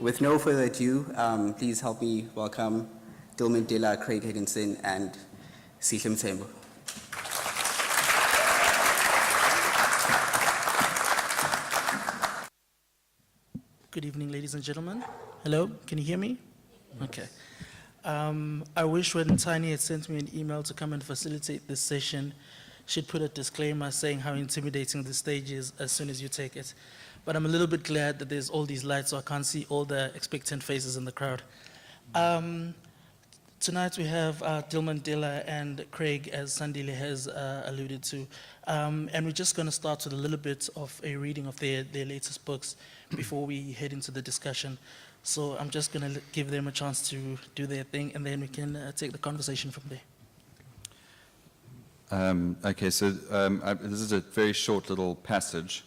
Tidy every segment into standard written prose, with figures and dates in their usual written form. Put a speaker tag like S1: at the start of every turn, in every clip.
S1: with no further ado, please help me welcome Dilman Dela, Craig Higginson, and Sihle Mthembu.
S2: Good evening, ladies and gentlemen. Hello, can you hear me? Okay. I wish when Tiny had sent me an email to come and facilitate this session, she'd put a disclaimer saying how intimidating the stage is as soon as you take it. But I'm a little bit glad that there's all these lights so I can't see all the expectant faces in the crowd. Tonight we have Dilman Dela and Craig, as Sandile has alluded to. And we're just going to start with a little bit of a reading of their latest books before we head into the discussion. So I'm just going to give them a chance to do their thing, and then we can take the conversation from there.
S3: Okay, so this is a very short little passage,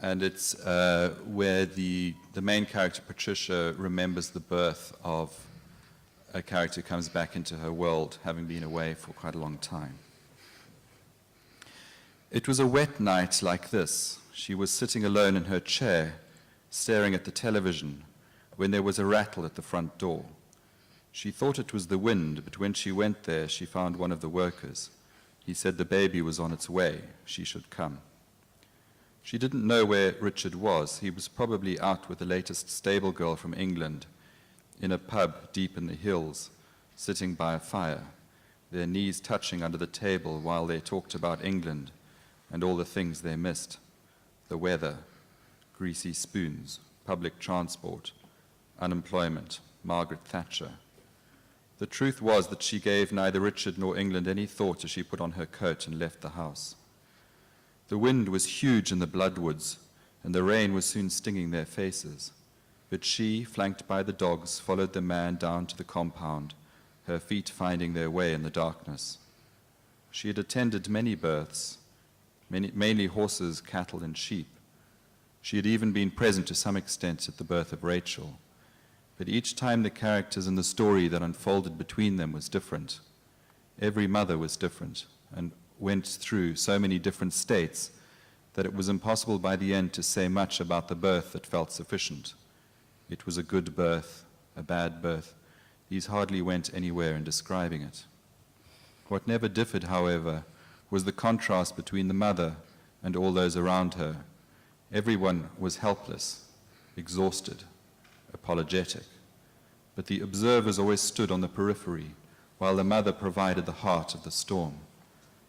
S3: and it's where the main character, Patricia, remembers the birth of a character who comes back into her world, having been away for quite a long time. It was a wet night like this. She was sitting alone in her chair, staring at the television, when there was a rattle at the front door. She thought it was the wind, but when she went there, she found one of the workers. He said the baby was on its way. She should come. She didn't know where Richard was. He was probably out with the latest stable girl from England, in a pub deep in the hills, sitting by a fire, their knees touching under the table while they talked about England and all the things they missed: the weather, greasy spoons, public transport, unemployment, Margaret Thatcher. The truth was that she gave neither Richard nor England any thought as she put on her coat and left the house. The wind was huge in the bloodwoods, and the rain was soon stinging their faces. But she, flanked by the dogs, followed the man down to the compound, her feet finding their way in the darkness. She had attended many births, mainly horses, cattle, and sheep. She had even been present to some extent at the birth of Rachel. But each time the characters in the story that unfolded between them was different. Every mother was different and went through so many different states that it was impossible by the end to say much about the birth that felt sufficient. It was a good birth, a bad birth. These hardly went anywhere in describing it. What never differed, however, was the contrast between the mother and all those around her. Everyone was helpless, exhausted, apologetic. But the observers always stood on the periphery, while the mother provided the heart of the storm.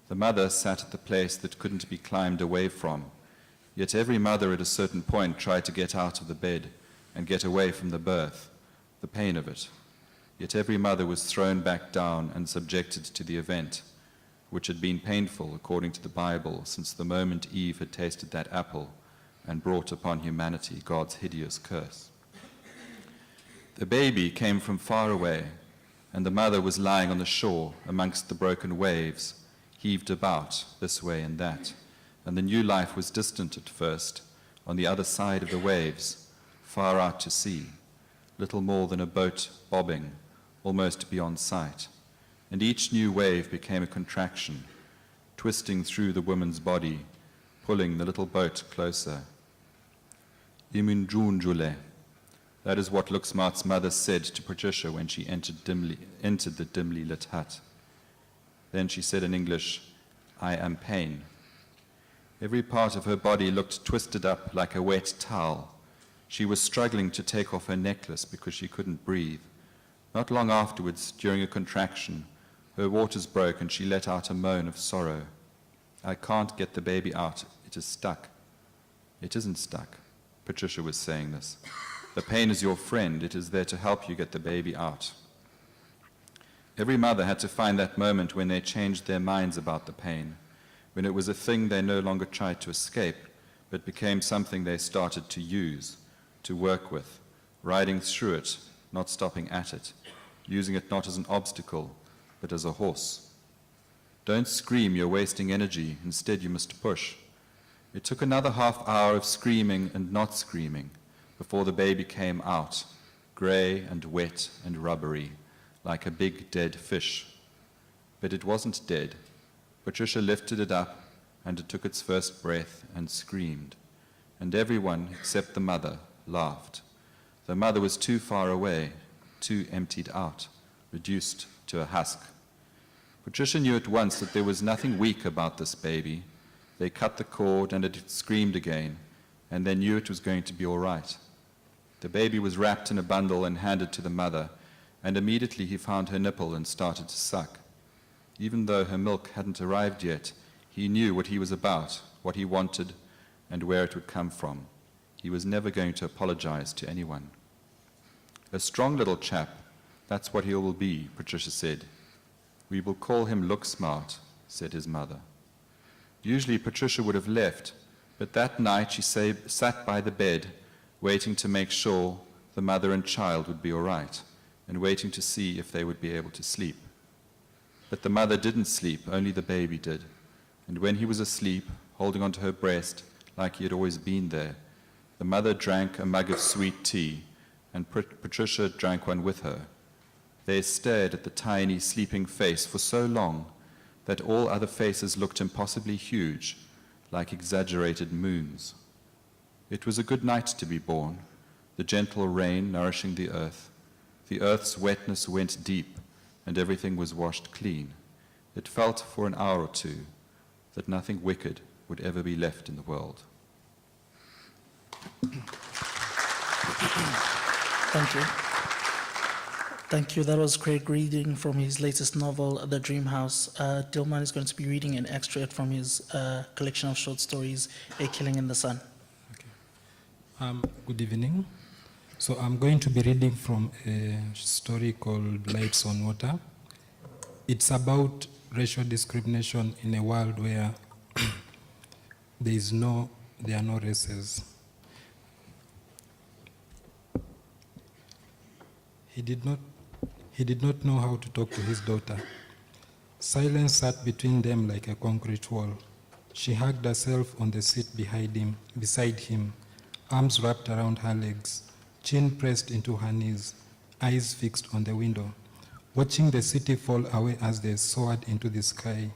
S3: The mother sat at the place that couldn't be climbed away from, yet every mother at a certain point tried to get out of the bed and get away from the birth, the pain of it. Yet every mother was thrown back down and subjected to the event, which had been painful according to the Bible since the moment Eve had tasted that apple and brought upon humanity God's hideous curse. The baby came from far away, and the mother was lying on the shore amongst the broken waves, heaved about this way and that, and the new life was distant at first, on the other side of the waves, far out to sea, little more than a boat bobbing, almost beyond sight, and each new wave became a contraction, twisting through the woman's body, pulling the little boat closer. Imunjunjule. That is what Luxmart's mother said to Patricia when she entered the dimly lit hut. Then she said in English, "I am pain." Every part of her body looked twisted up like a wet towel. She was struggling to take off her necklace because she couldn't breathe. Not long afterwards, during a contraction, her waters broke and she let out a moan of sorrow. "I can't get the baby out. It is stuck." "It isn't stuck." Patricia was saying this. "The pain is your friend. It is there to help you get the baby out." Every mother had to find that moment when they changed their minds about the pain, when it was a thing they no longer tried to escape, but became something they started to use, to work with, riding through it, not stopping at it, using it not as an obstacle, but as a horse. Don't scream, you're wasting energy. Instead, you must push. It took another half hour of screaming and not screaming before the baby came out, grey and wet and rubbery, like a big dead fish. But it wasn't dead. Patricia lifted it up, and it took its first breath and screamed. And everyone, except the mother, laughed. The mother was too far away, too emptied out, reduced to a husk. Patricia knew at once that there was nothing weak about this baby. They cut the cord and it screamed again, and they knew it was going to be all right. The baby was wrapped in a bundle and handed to the mother, and immediately he found her nipple and started to suck. Even though her milk hadn't arrived yet, he knew what he was about, what he wanted, and where it would come from. He was never going to apologize to anyone. A strong little chap, that's what he will be, Patricia said. We will call him Look Smart, said his mother. Usually Patricia would have left, but that night she sat by the bed, waiting to make sure the mother and child would be all right, and waiting to see if they would be able to sleep. But the mother didn't sleep, only the baby did. And when he was asleep, holding onto her breast like he had always been there, the mother drank a mug of sweet tea, and Patricia drank one with her. They stared at the tiny, sleeping face for so long that all other faces looked impossibly huge, like exaggerated moons. It was a good night to be born, the gentle rain nourishing the earth. The earth's wetness went deep, and everything was washed clean. It felt for an hour or two that nothing wicked would ever be left in the world.
S2: Thank you. Thank you. That was Craig reading from his latest novel, The Dream House. Dilman is going to be reading an extract from his collection of short stories, A Killing in the Sun.
S4: Good evening. So I'm going to be reading from a story called Lights on Water. It's about racial discrimination in a world where there are no races. He did not know how to talk to his daughter. Silence sat between them like a concrete wall. She hugged herself on the seat beside him, arms wrapped around her legs, chin pressed into her knees, eyes fixed on the window, watching the city fall away as they soared into the sky.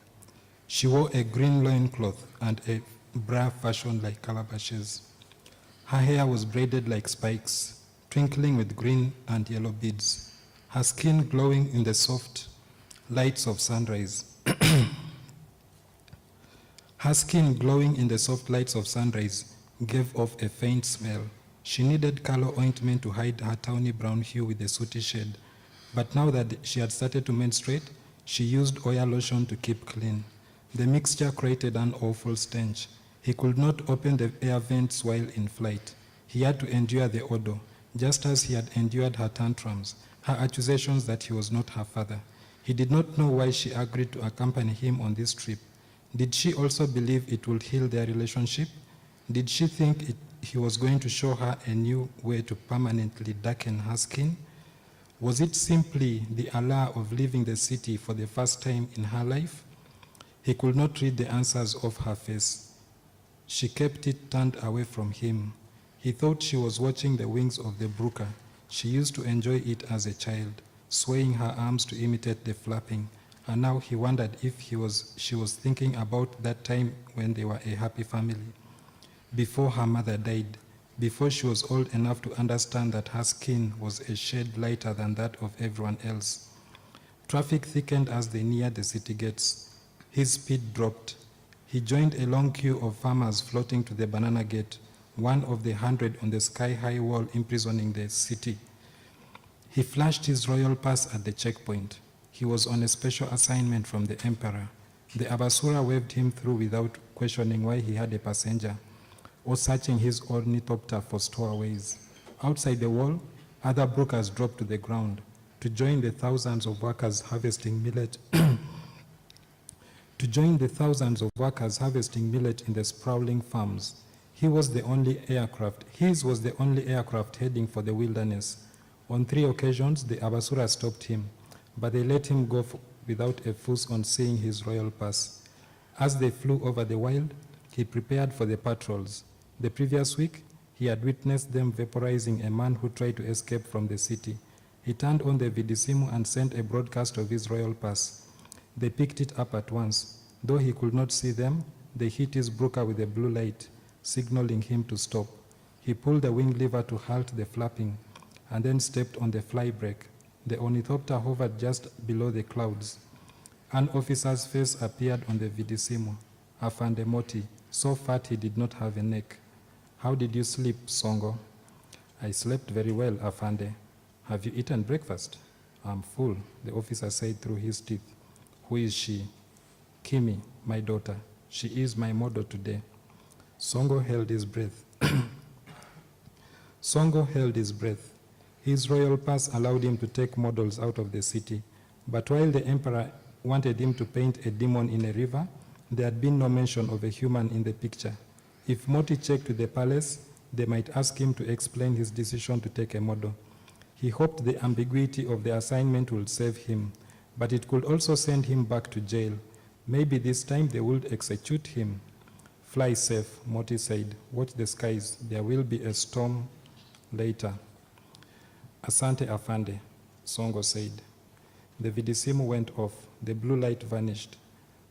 S4: She wore a green loincloth and a bra fashioned like calabashes. Her hair was braided like spikes, twinkling with green and yellow beads, her skin glowing in the soft lights of sunrise. Her skin glowing in the soft lights of sunrise gave off a faint smell. She needed color ointment to hide her tawny brown hue with a sooty shade. But now that she had started to menstruate, she used oil lotion to keep clean. The mixture created an awful stench. He could not open the air vents while in flight. He had to endure the odor, just as he had endured her tantrums, her accusations that he was not her father. He did not know why she agreed to accompany him on this trip. Did she also believe it would heal their relationship? Did she think he was going to show her a new way to permanently darken her skin? Was it simply the allure of leaving the city for the first time in her life? He could not read the answers of her face. She kept it turned away from him. He thought she was watching the wings of the bruca. She used to enjoy it as a child, swaying her arms to imitate the flapping. And now he wondered if she was thinking about that time when they were a happy family. Before her mother died, before she was old enough to understand that her skin was a shade lighter than that of everyone else. Traffic thickened as they neared the city gates. His speed dropped. He joined a long queue of farmers floating to the banana gate, one of the 100 on the sky-high wall imprisoning the city. He flashed his royal pass at the checkpoint. He was on a special assignment from the emperor. The Abasura waved him through without questioning why he had a passenger, or searching his ornithopter for stowaways. Outside the wall, other brokers dropped to the ground to join the thousands of workers harvesting millet in the sprawling farms. His was the only aircraft heading for the wilderness. On 3 occasions, the Abasura stopped him, but they let him go without a fuss on seeing his royal pass. As they flew over the wild, he prepared for the patrols. The previous week, he had witnessed them vaporizing a man who tried to escape from the city. He turned on the Vidisimu and sent a broadcast of his royal pass. They picked it up at once. Though he could not see them, they hit his broker with a blue light, signaling him to stop. He pulled the wing lever to halt the flapping. and then stepped on the fly brake. The ornithopter hovered just below the clouds. An officer's face appeared on the vidissimo. Afande Moti, so fat he did not have a neck. How did you sleep, Songo? I slept very well, Afande. Have you eaten breakfast? I'm full, the officer said through his teeth. Who is she? Kimi, my daughter. She is my model today. Songo held his breath. Songo held his breath. His royal pass allowed him to take models out of the city, but while the emperor wanted him to paint a demon in a river, there had been no mention of a human in the picture. If Moti checked with the palace, they might ask him to explain his decision to take a model. He hoped the ambiguity of the assignment would save him, but it could also send him back to jail. Maybe this time they would execute him. Fly safe, Moti said. Watch the skies. There will be a storm later. Asante Afande, Songo said. The vidissimo went off. The blue light vanished.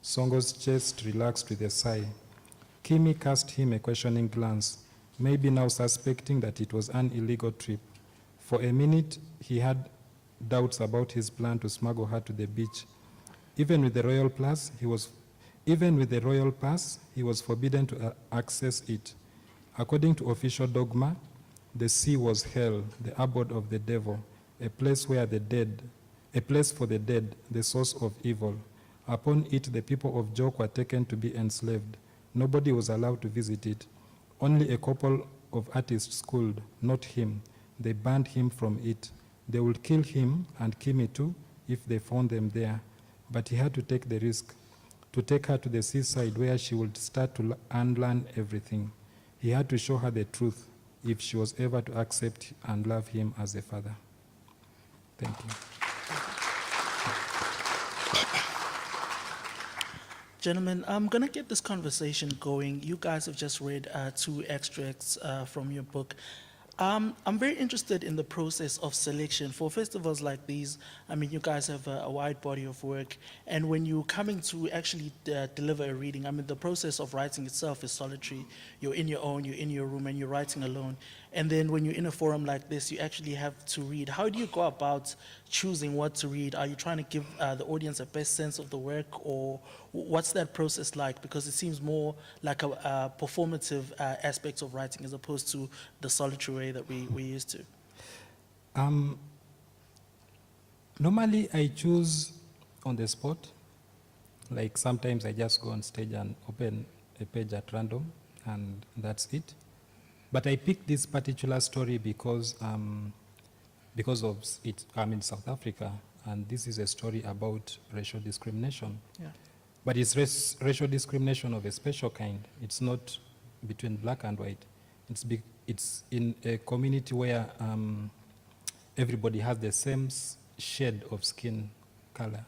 S4: Songo's chest relaxed with a sigh. Kimi cast him a questioning glance, maybe now suspecting that it was an illegal trip. For a minute, he had doubts about his plan to smuggle her to the beach. Even with the royal pass, he was forbidden to access it. According to official dogma, the sea was hell, the abode of the devil, a place for the dead, the source of evil. Upon it, the people of Jok were taken to be enslaved. Nobody was allowed to visit it. Only a couple of artists could, not him. They banned him from it. They would kill him and Kimi too if they found them there. But he had to take the risk, to take her to the seaside where she would start to unlearn everything. He had to show her the truth if she was ever to accept and love him as a father. Thank you.
S2: Gentlemen, I'm going to get this conversation going. You guys have just read 2 extracts from your book. I'm very interested in the process of selection. For festivals like these, I mean, you guys have a wide body of work, and when you're coming to actually deliver a reading, I mean, the process of writing itself is solitary. You're in your room, and you're writing alone. And then when you're in a forum like this, you actually have to read. How do you go about choosing what to read? Are you trying to give the audience a best sense of the work, or what's that process like? Because it seems more like a performative aspect of writing as opposed to the solitary way that we used to.
S4: Normally, I choose on the spot. Like sometimes I just go on stage and open a page at random, and that's it. But I picked this particular story because of it. I'm in South Africa, and this is a story about racial discrimination.
S2: Yeah.
S4: But it's racial discrimination of a special kind. It's not between black and white. It's in a community where everybody has the same shade of skin color.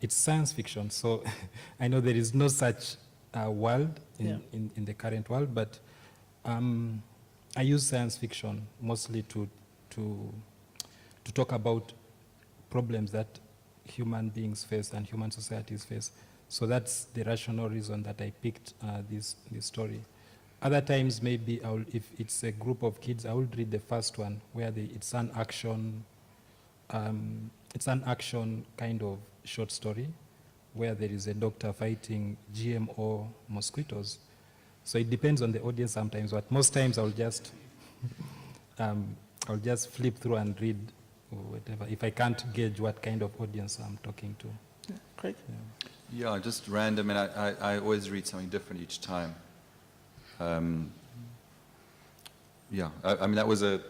S4: It's science fiction, so I know there is no such world in the current world, but I use science fiction mostly to talk about problems that human beings face and human societies face. So that's the rational reason that I picked this story. Other times, maybe if it's a group of kids, I will read the first one where it's an action kind of short story where there is a doctor fighting GMO mosquitoes. So it depends on the audience sometimes, but most times I'll just flip through and read or whatever, if I can't gauge what kind of audience I'm talking to.
S2: Yeah. Craig?
S3: Yeah, just random, and I always read something different each time. I mean, that was an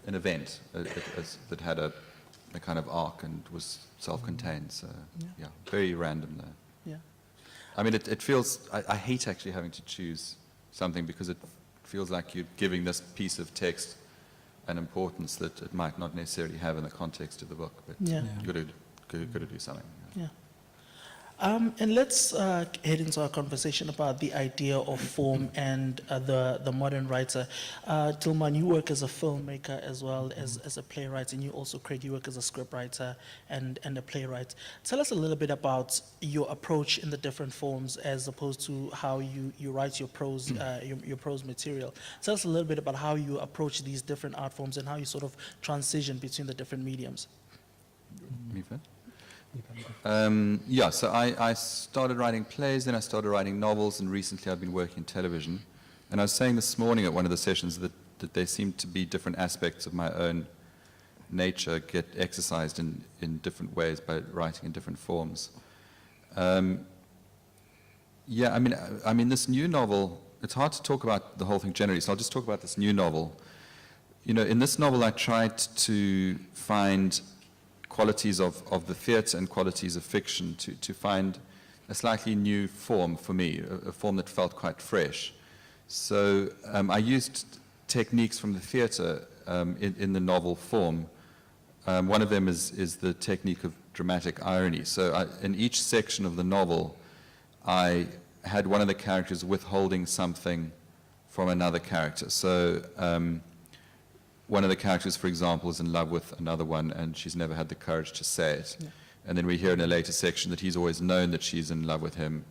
S3: event that had a kind of arc and was self-contained. So yeah, very random there.
S2: Yeah.
S3: I mean, it feels, I hate actually having to choose something because it feels like you're giving this piece of text an importance that it might not necessarily have in the context of the book, but
S2: Yeah.
S3: you've got to do something.
S2: Yeah. And let's head into our conversation about the idea of form and the modern writer. Tilman, you work as a filmmaker as well as a playwright, and you also, Craig, you work as a scriptwriter and a playwright. Tell us a little bit about your approach in the different forms as opposed to how you write your prose, your prose material. Tell us a little bit about how you approach these different art forms and how you sort of transition between the different mediums.
S3: Me first? Yeah, so I started writing plays, then I started writing novels, and recently I've been working in television. And I was saying this morning at one of the sessions that there seem to be different aspects of my own nature get exercised in different ways by writing in different forms. Yeah, I mean, this new novel, it's hard to talk about the whole thing generally, so I'll just talk about this new novel. You know, in this novel I tried to find qualities of the theatre and qualities of fiction to find a slightly new form for me, a form that felt quite fresh. So I used techniques from the theatre in the novel form. One of them is the technique of dramatic irony. So in each section of the novel, I had one of the characters withholding something from another character. So one of the characters, for example, is in love with another one, and she's never had the courage to say it. Yeah. And then we hear in a later section that he's always known that she's in love with him,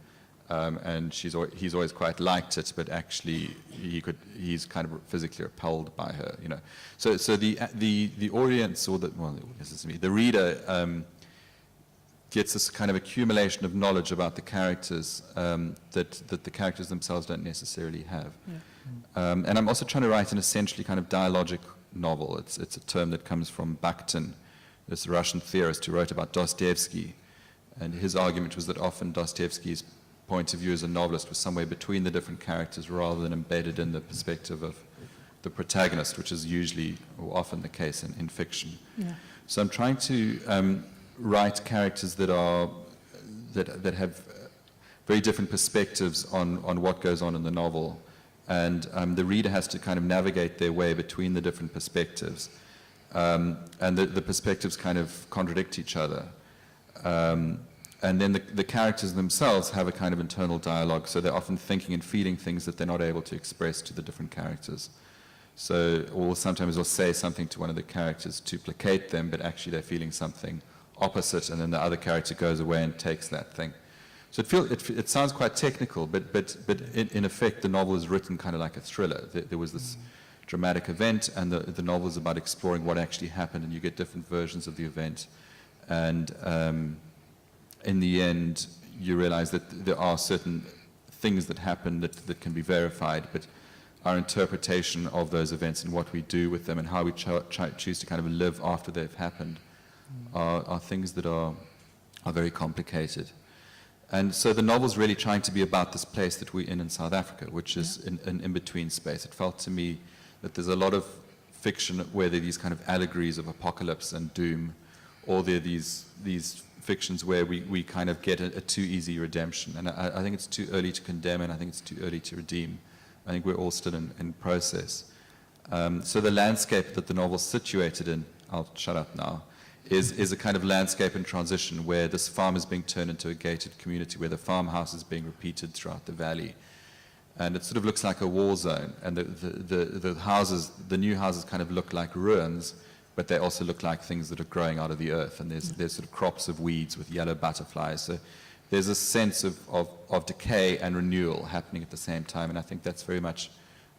S3: and he's always quite liked it, but actually he's kind of physically repelled by her. You know, so the audience, or the reader, gets this kind of accumulation of knowledge about the characters that the characters themselves don't necessarily have. Yeah. And I'm also trying to write an essentially kind of dialogic novel. It's a term that comes from Bakhtin, this Russian theorist who wrote about Dostoevsky. And his argument was that often Dostoevsky's point of view as a novelist was somewhere between the different characters rather than embedded in the perspective of the protagonist, which is usually or often the case in fiction. Yeah. So I'm trying to write characters that have very different perspectives on what goes on in the novel. And the reader has to kind of navigate their way between the different perspectives. And the perspectives kind of contradict each other. And then the characters themselves have a kind of internal dialogue, so they're often thinking and feeling things that they're not able to express to the different characters. So, or sometimes they'll say something to one of the characters to placate them, but actually they're feeling something opposite, and then the other character goes away and takes that thing. So it sounds quite technical, but in effect the novel is written kind of like a thriller. There was this dramatic event, and the novel is about exploring what actually happened, and you get different versions of the event. And in the end, you realize that there are certain things that happen that can be verified, but our interpretation of those events and what we do with them and how we choose to kind of live after they've happened are things that are very complicated. And so the novel's really trying to be about this place that we're in South Africa, which is an in-between space. It felt to me that there's a lot of fiction where there are these kind of allegories of apocalypse and doom, or there are these fictions where we kind of get a too easy redemption. And I think it's too early to condemn, and I think it's too early to redeem. I think we're all still in process. So the landscape that the novel's situated in, I'll shut up now, is a kind of landscape in transition where this farm is being turned into a gated community, where the farmhouse is being repeated throughout the valley. And it sort of looks like a war zone. And the houses, the new houses kind of look like ruins, but they also look like things that are growing out of the earth. And there's sort of crops of weeds with yellow butterflies. So there's a sense of decay and renewal happening at the same time. And I think that's very much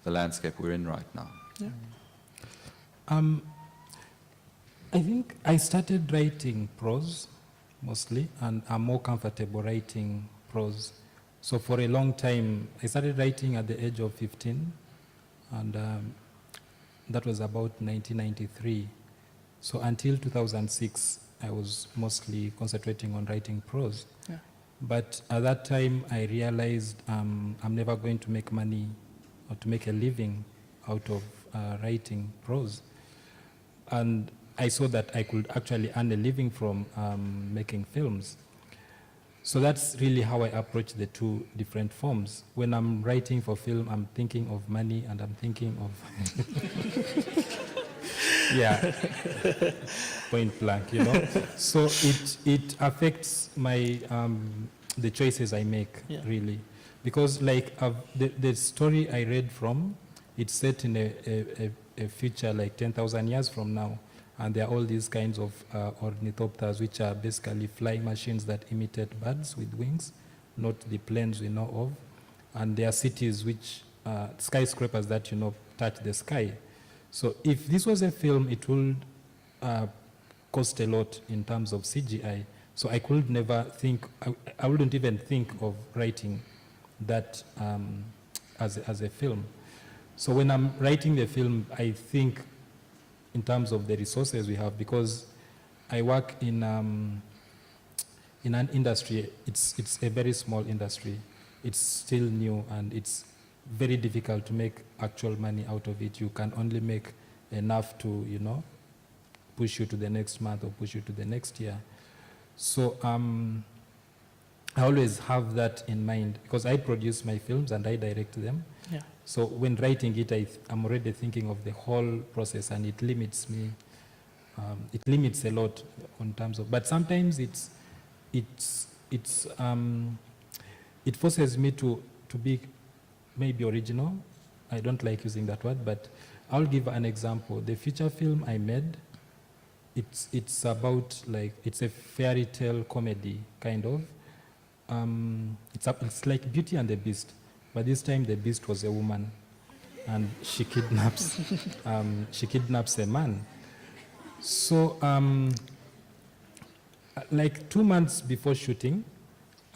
S3: the landscape we're in right now.
S4: Yeah. I think I started writing prose mostly, and I'm more comfortable writing prose. So for a long time, I started writing at the age of 15, and that was about 1993. So until 2006, I was mostly concentrating on writing prose. Yeah. But at that time, I realized I'm never going to make money or to make a living out of writing prose. And I saw that I could actually earn a living from making films. So that's really how I approach the two different forms. When I'm writing for film, I'm thinking of money, and I'm thinking of yeah, point blank, you know. So it affects my the choices I make,
S2: Yeah.
S4: really. Because like the story I read from, it's set in a future like 10,000 years from now. And there are all these kinds of ornithopters, which are basically flying machines that imitate birds with wings, not the planes we know of. And there are cities which, skyscrapers that, touch the sky. So if this was a film, it would cost a lot in terms of CGI. So I could never think, I wouldn't even think of writing that as a film. So when I'm writing the film, I think in terms of the resources we have, because I work in an industry, it's a very small industry. It's still new, and it's very difficult to make actual money out of it. You can only make enough to, push you to the next month or push you to the next year. So I always have that in mind, because I produce my films and I direct them.
S2: Yeah.
S4: So when writing it, I'm already thinking of the whole process, and it limits me. It limits a lot in terms of, but sometimes it forces me to be maybe original. I don't like using that word, but I'll give an example. The feature film I made, it's about like, it's a fairy tale comedy kind of. It's like Beauty and the Beast, but this time the Beast was a woman, and she kidnaps a man. So like 2 months before shooting,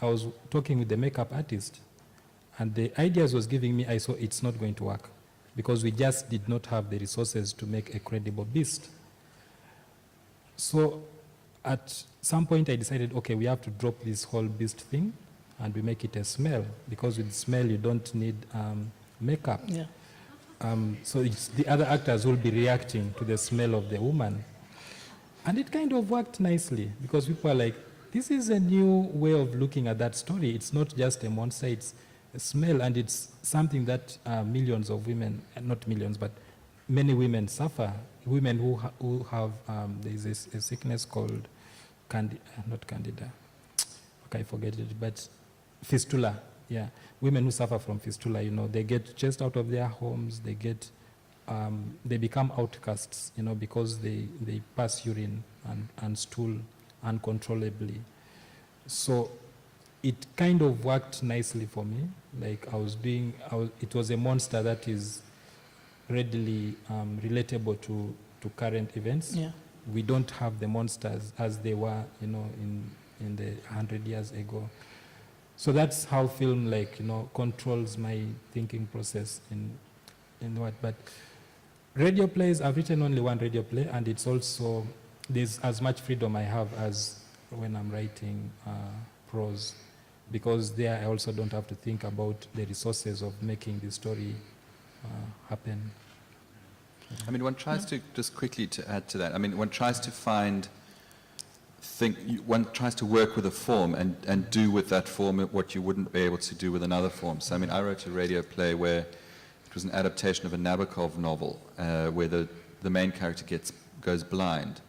S4: I was talking with the makeup artist, and the ideas was giving me, I saw it's not going to work, because we just did not have the resources to make a credible beast. So at some point I decided, okay, we have to drop this whole beast thing, and we make it a smell, because with smell you don't need makeup.
S2: Yeah.
S4: So it's the other actors will be reacting to the smell of the woman. And it kind of worked nicely, because people are like, this is a new way of looking at that story. It's not just a monster, it's a smell, and it's something that millions of women, not millions, but many women suffer. Women who have, there's a sickness called, not candida, okay, I forget it, but fistula, yeah. Women who suffer from fistula, they get chased out of their homes, they become outcasts, because they pass urine and stool uncontrollably. So it kind of worked nicely for me. Like it was a monster that is readily relatable to current events.
S2: Yeah.
S4: We don't have the monsters as they were, in the 100 years ago. So that's how film, controls my thinking process in what. But radio plays, I've written only one radio play, and it's also, there's as much freedom I have as when I'm writing prose, because there I also don't have to think about the resources of making the story happen.
S3: I mean, one tries to, just quickly to add to that, I mean, one tries to one tries to work with a form and do with that form what you wouldn't be able to do with another form. So, I mean, I wrote a radio play where it was an adaptation of a Nabokov novel where the main character goes blind.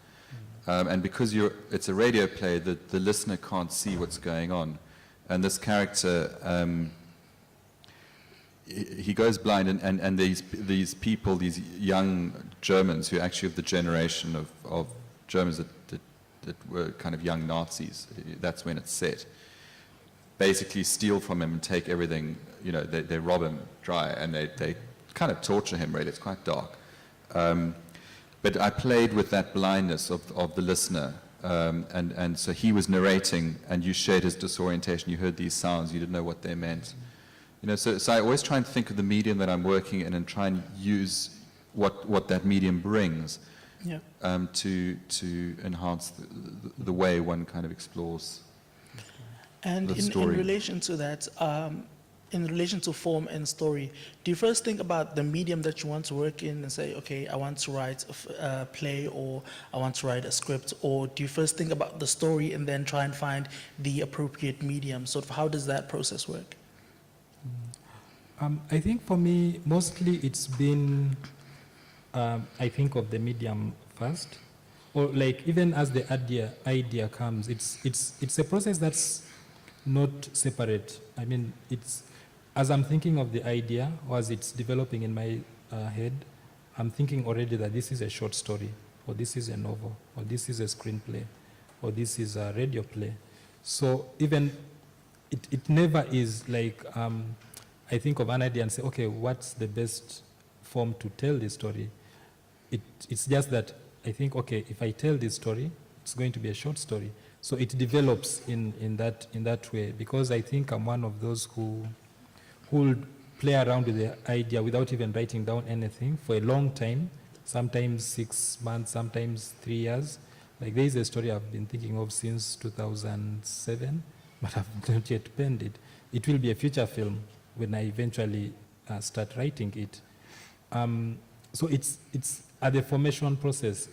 S3: And because it's a radio play, the listener can't see what's going on. And this character, he goes blind, and these people, these young Germans who are actually of the generation of Germans that were kind of young Nazis, that's when it's set, basically steal from him and take everything, they rob him dry, and they kind of torture him, really. It's quite dark. But I played with that blindness of the listener, and so he was narrating, and you shared his disorientation. You heard these sounds, you didn't know what they meant. So I always try and think of the medium that I'm working in and try and use what that medium brings,
S2: Yeah.
S3: to enhance the way one kind of explores
S2: And
S3: the
S2: in
S3: story.
S2: relation to that, in relation to form and story, do you first think about the medium that you want to work in and say, okay, I want to write a play, or I want to write a script, or do you first think about the story and then try and find the appropriate medium? Sort of, how does that process work?
S4: I think for me, mostly it's been, I think of the medium first, or like even as the idea comes, it's a process that's not separate. I mean, it's, as I'm thinking of the idea, or as it's developing in my head, I'm thinking already that this is a short story, or this is a novel, or this is a screenplay, or this is a radio play. So even, it never is like, I think of an idea and say, okay, what's the best form to tell this story? It's just that I think, okay, if I tell this story, it's going to be a short story. So it develops in that way, because I think I'm one of those who will play around with the idea without even writing down anything for a long time, sometimes 6 months, sometimes 3 years. Like there is a story I've been thinking of since 2007, but I've not yet penned it. It will be a future film when I eventually start writing it. So it's at the formation process.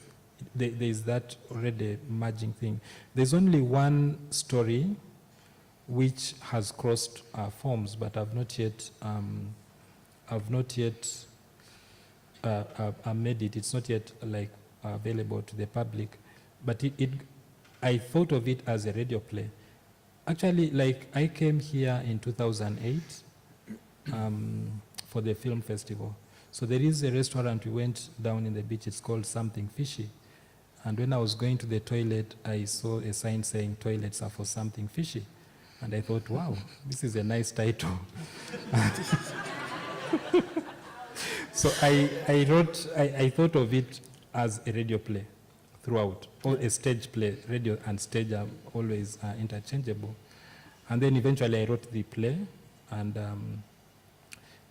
S4: There is that already merging thing. There's only one story which has crossed forms, but I've not yet made it. It's not yet like available to the public. But I thought of it as a radio play. Actually, like I came here in 2008 for the film festival. So there is a restaurant we went down in the beach. It's called Something Fishy. And when I was going to the toilet, I saw a sign saying toilets are for something fishy. And I thought, wow, this is a nice title. So I thought of it as a radio play throughout, or a stage play. Radio and stage are always interchangeable. And then eventually I wrote the play, and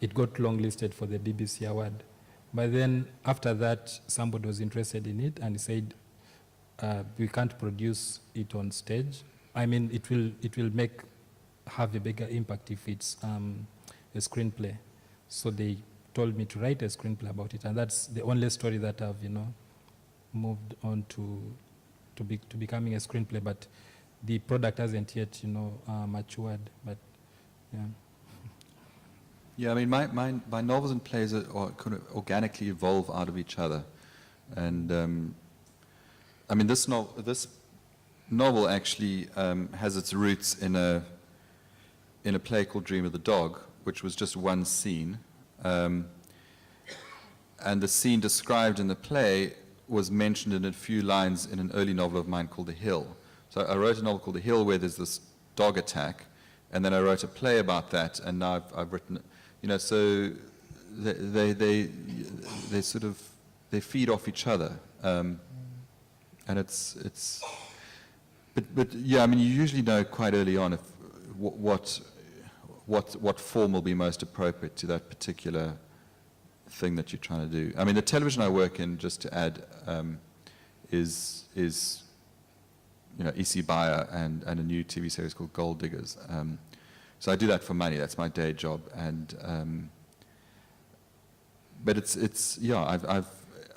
S4: it got longlisted for the BBC award. But then after that, somebody was interested in it, and he said, we can't produce it on stage. I mean, it will have a bigger impact if it's a screenplay. So they told me to write a screenplay about it, and that's the only story that I've, moved on to becoming a screenplay. But the product hasn't yet, matured. But yeah.
S3: Yeah, I mean, my novels and plays are kind of organically evolve out of each other, and I mean, this novel actually has its roots in a play called Dream of the Dog, which was just one scene, and the scene described in the play was mentioned in a few lines in an early novel of mine called The Hill. So I wrote a novel called The Hill where there's this dog attack, and then I wrote a play about that, and now I've written, so they sort of, they feed off each other, and but yeah, I mean, you usually know quite early on if what form will be most appropriate to that particular thing that you're trying to do. I mean, the television I work in, just to add, is E.C. Bayer and a new TV series called Gold Diggers. So I do that for money. That's my day job. And but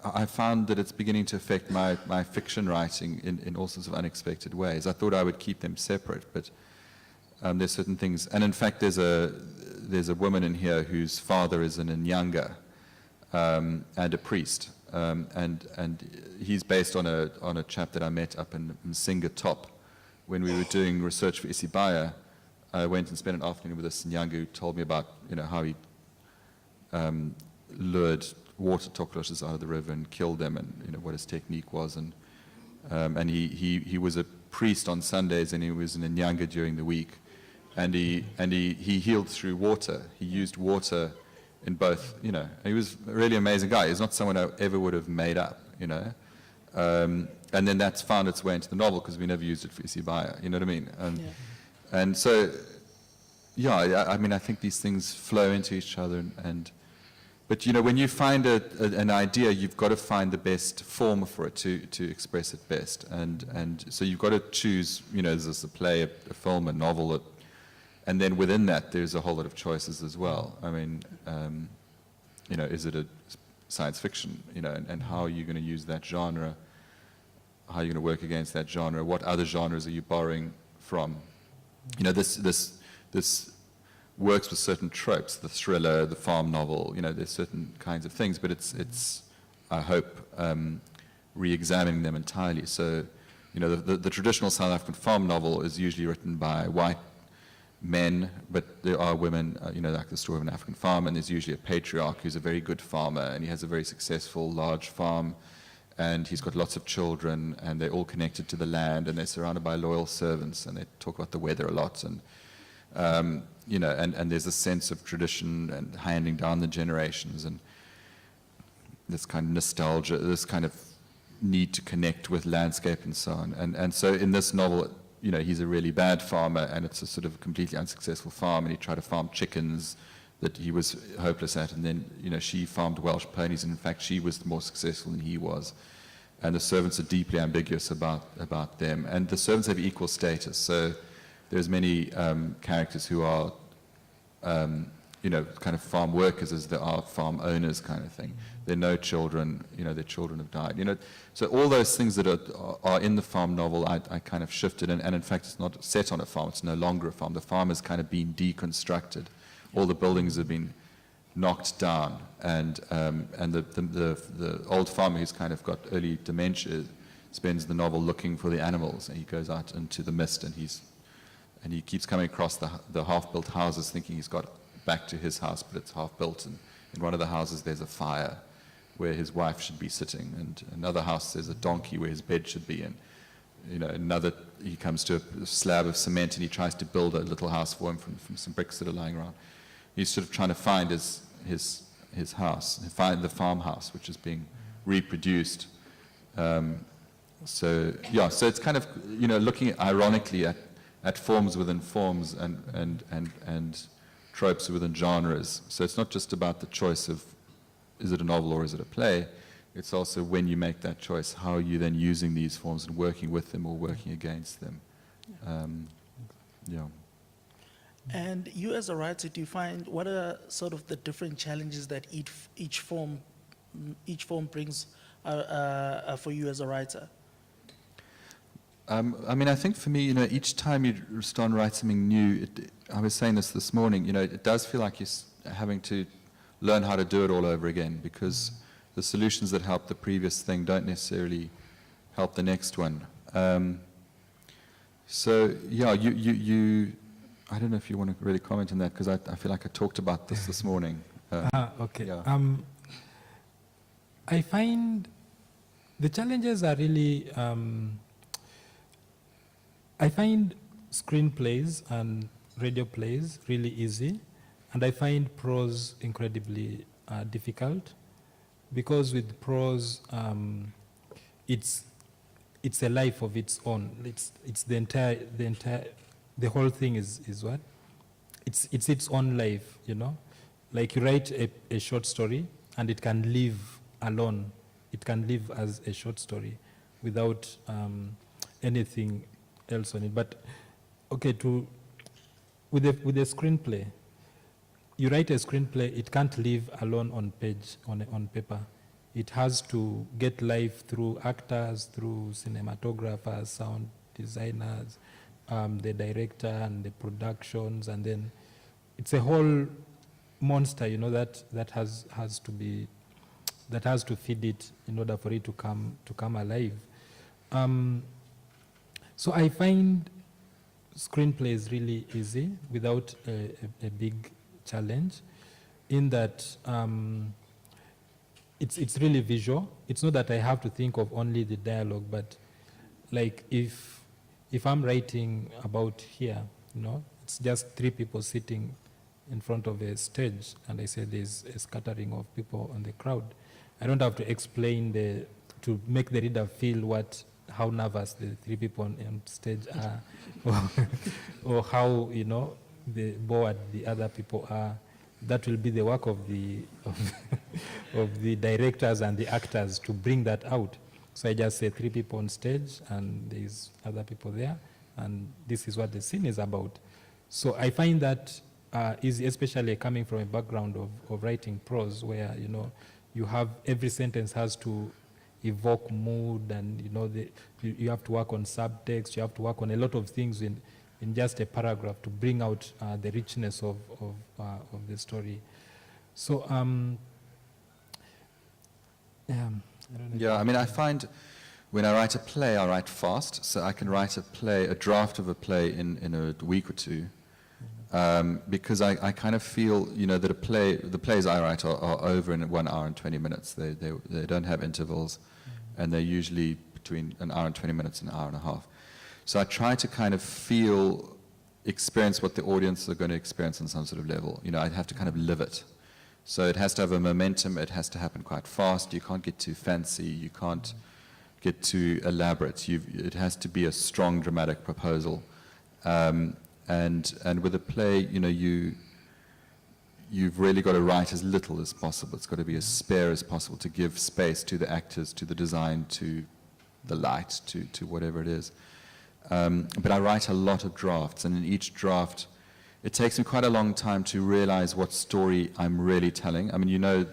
S3: I've found that it's beginning to affect my fiction writing in all sorts of unexpected ways. I thought I would keep them separate, but there's certain things. And in fact, there's a woman in here whose father is an Nyanga and a priest, and he's based on a chap that I met up in Msinga Top when we were doing research for Isibaya. I went and spent an afternoon with this Nyanga who told me about how he lured water tokroshas out of the river and killed them, and what his technique was, and he was a priest on Sundays, and he was in a Nyanga during the week, and he healed through water. He used water in both, he was a really amazing guy. He's not someone I ever would have made up, and then that's found its way into the novel because we never used it for Isibaya, you know what I mean? And so, yeah, I mean, I think these things flow into each other, but when you find an idea, you've got to find the best form for it to express it best, and so you've got to choose. There's a play, a film, a novel, and then within that, there's a whole lot of choices as well. I mean, is it a science fiction? And how are you going to use that genre? How are you going to work against that genre? What other genres are you borrowing from? This works with certain tropes, the thriller, the farm novel, there's certain kinds of things, but it's I hope, re-examining them entirely. So, the traditional South African farm novel is usually written by white men, but there are women, like the story of an African farmer, and there's usually a patriarch who's a very good farmer, and he has a very successful, large farm, and he's got lots of children, and they're all connected to the land, and they're surrounded by loyal servants, and they talk about the weather a lot, and and there's a sense of tradition and handing down the generations, and this kind of nostalgia, this kind of need to connect with landscape and so on. And so in this novel, he's a really bad farmer, and it's a sort of completely unsuccessful farm, and he tried to farm chickens that he was hopeless at, and then, she farmed Welsh ponies, and in fact, she was more successful than he was. And the servants are deeply ambiguous about them, and the servants have equal status, so there's many characters who are, kind of farm workers as there are farm owners kind of thing. There are no children, their children have died. So all those things that are in the farm novel, I kind of shifted, and in fact it's not set on a farm, it's no longer a farm. The farm has kind of been deconstructed. All the buildings have been knocked down, and the old farmer who's kind of got early dementia spends the novel looking for the animals, and he goes out into the mist, and he keeps coming across the half-built houses thinking he's got back to his house, but it's half-built, and in one of the houses there's a fire where his wife should be sitting, and another house there's a donkey where his bed should be, and another, he comes to a slab of cement and he tries to build a little house for him from some bricks that are lying around. He's sort of trying to find his house, find the farmhouse, which is being reproduced. So it's kind of, looking ironically at forms within forms and tropes within genres. So it's not just about the choice of, is it a novel or is it a play? It's also when you make that choice, how are you then using these forms and working with them or working against them?
S2: And you as a writer, do you find, what are sort of the different challenges that each form brings for you as a writer?
S3: I think for me, each time you start writing something new, I was saying this morning, it does feel like you're having to learn how to do it all over again, because the solutions that help the previous thing don't necessarily help the next one. I don't know if you want to really comment on that, because I feel like I talked about this morning.
S4: Okay.
S3: Yeah.
S4: I find the challenges are really, I find screenplays and radio plays really easy, and I find prose incredibly difficult, because with prose, it's a life of its own. It's the whole thing is what? It's its own life, Like you write a short story, and it can live alone. It can live as a short story without anything else on it. But okay, with a screenplay, you write a screenplay, it can't live alone on paper. It has to get life through actors, through cinematographers, sound designers, the director and the productions, and then it's a whole monster, that has to feed it in order for it to come alive. So I find screenplays really easy without a big challenge, in that it's really visual. It's not that I have to think of only the dialogue, but like if I'm writing about here, it's just 3 people sitting in front of a stage, and I say there's a scattering of people on the crowd. I don't have to explain to make the reader feel how nervous the 3 people on stage are, or how, the bored the other people are. That will be the work of the directors and the actors to bring that out. So I just say 3 people on stage, and there's other people there, and this is what the scene is about. So I find that easy, especially coming from a background of writing prose, where you have, every sentence has to evoke mood, and you have to work on subtext, you have to work on a lot of things in just a paragraph to bring out the richness of the story. So I don't know.
S3: I find when I write a play, I write fast, so I can write a draft of a play in a week or 2. because I kind of feel, you know, that the plays I write are over in 1 hour and 20 minutes. They don't have intervals, and they're usually between an hour and 20 minutes and an hour and a half. So I try to kind of experience what the audience are going to experience on some sort of level. You know, I have to kind of live it. So it has to have a momentum, it has to happen quite fast, you can't get too fancy, you can't get too elaborate. It has to be a strong dramatic proposal. And with a play, you know, you've really got to write as little as possible. It's got to be as spare as possible to give space to the actors, to the design, to the light, to whatever it is. But I write a lot of drafts, and in each draft, it takes me quite a long time to realize what story I'm really telling. I mean, you know,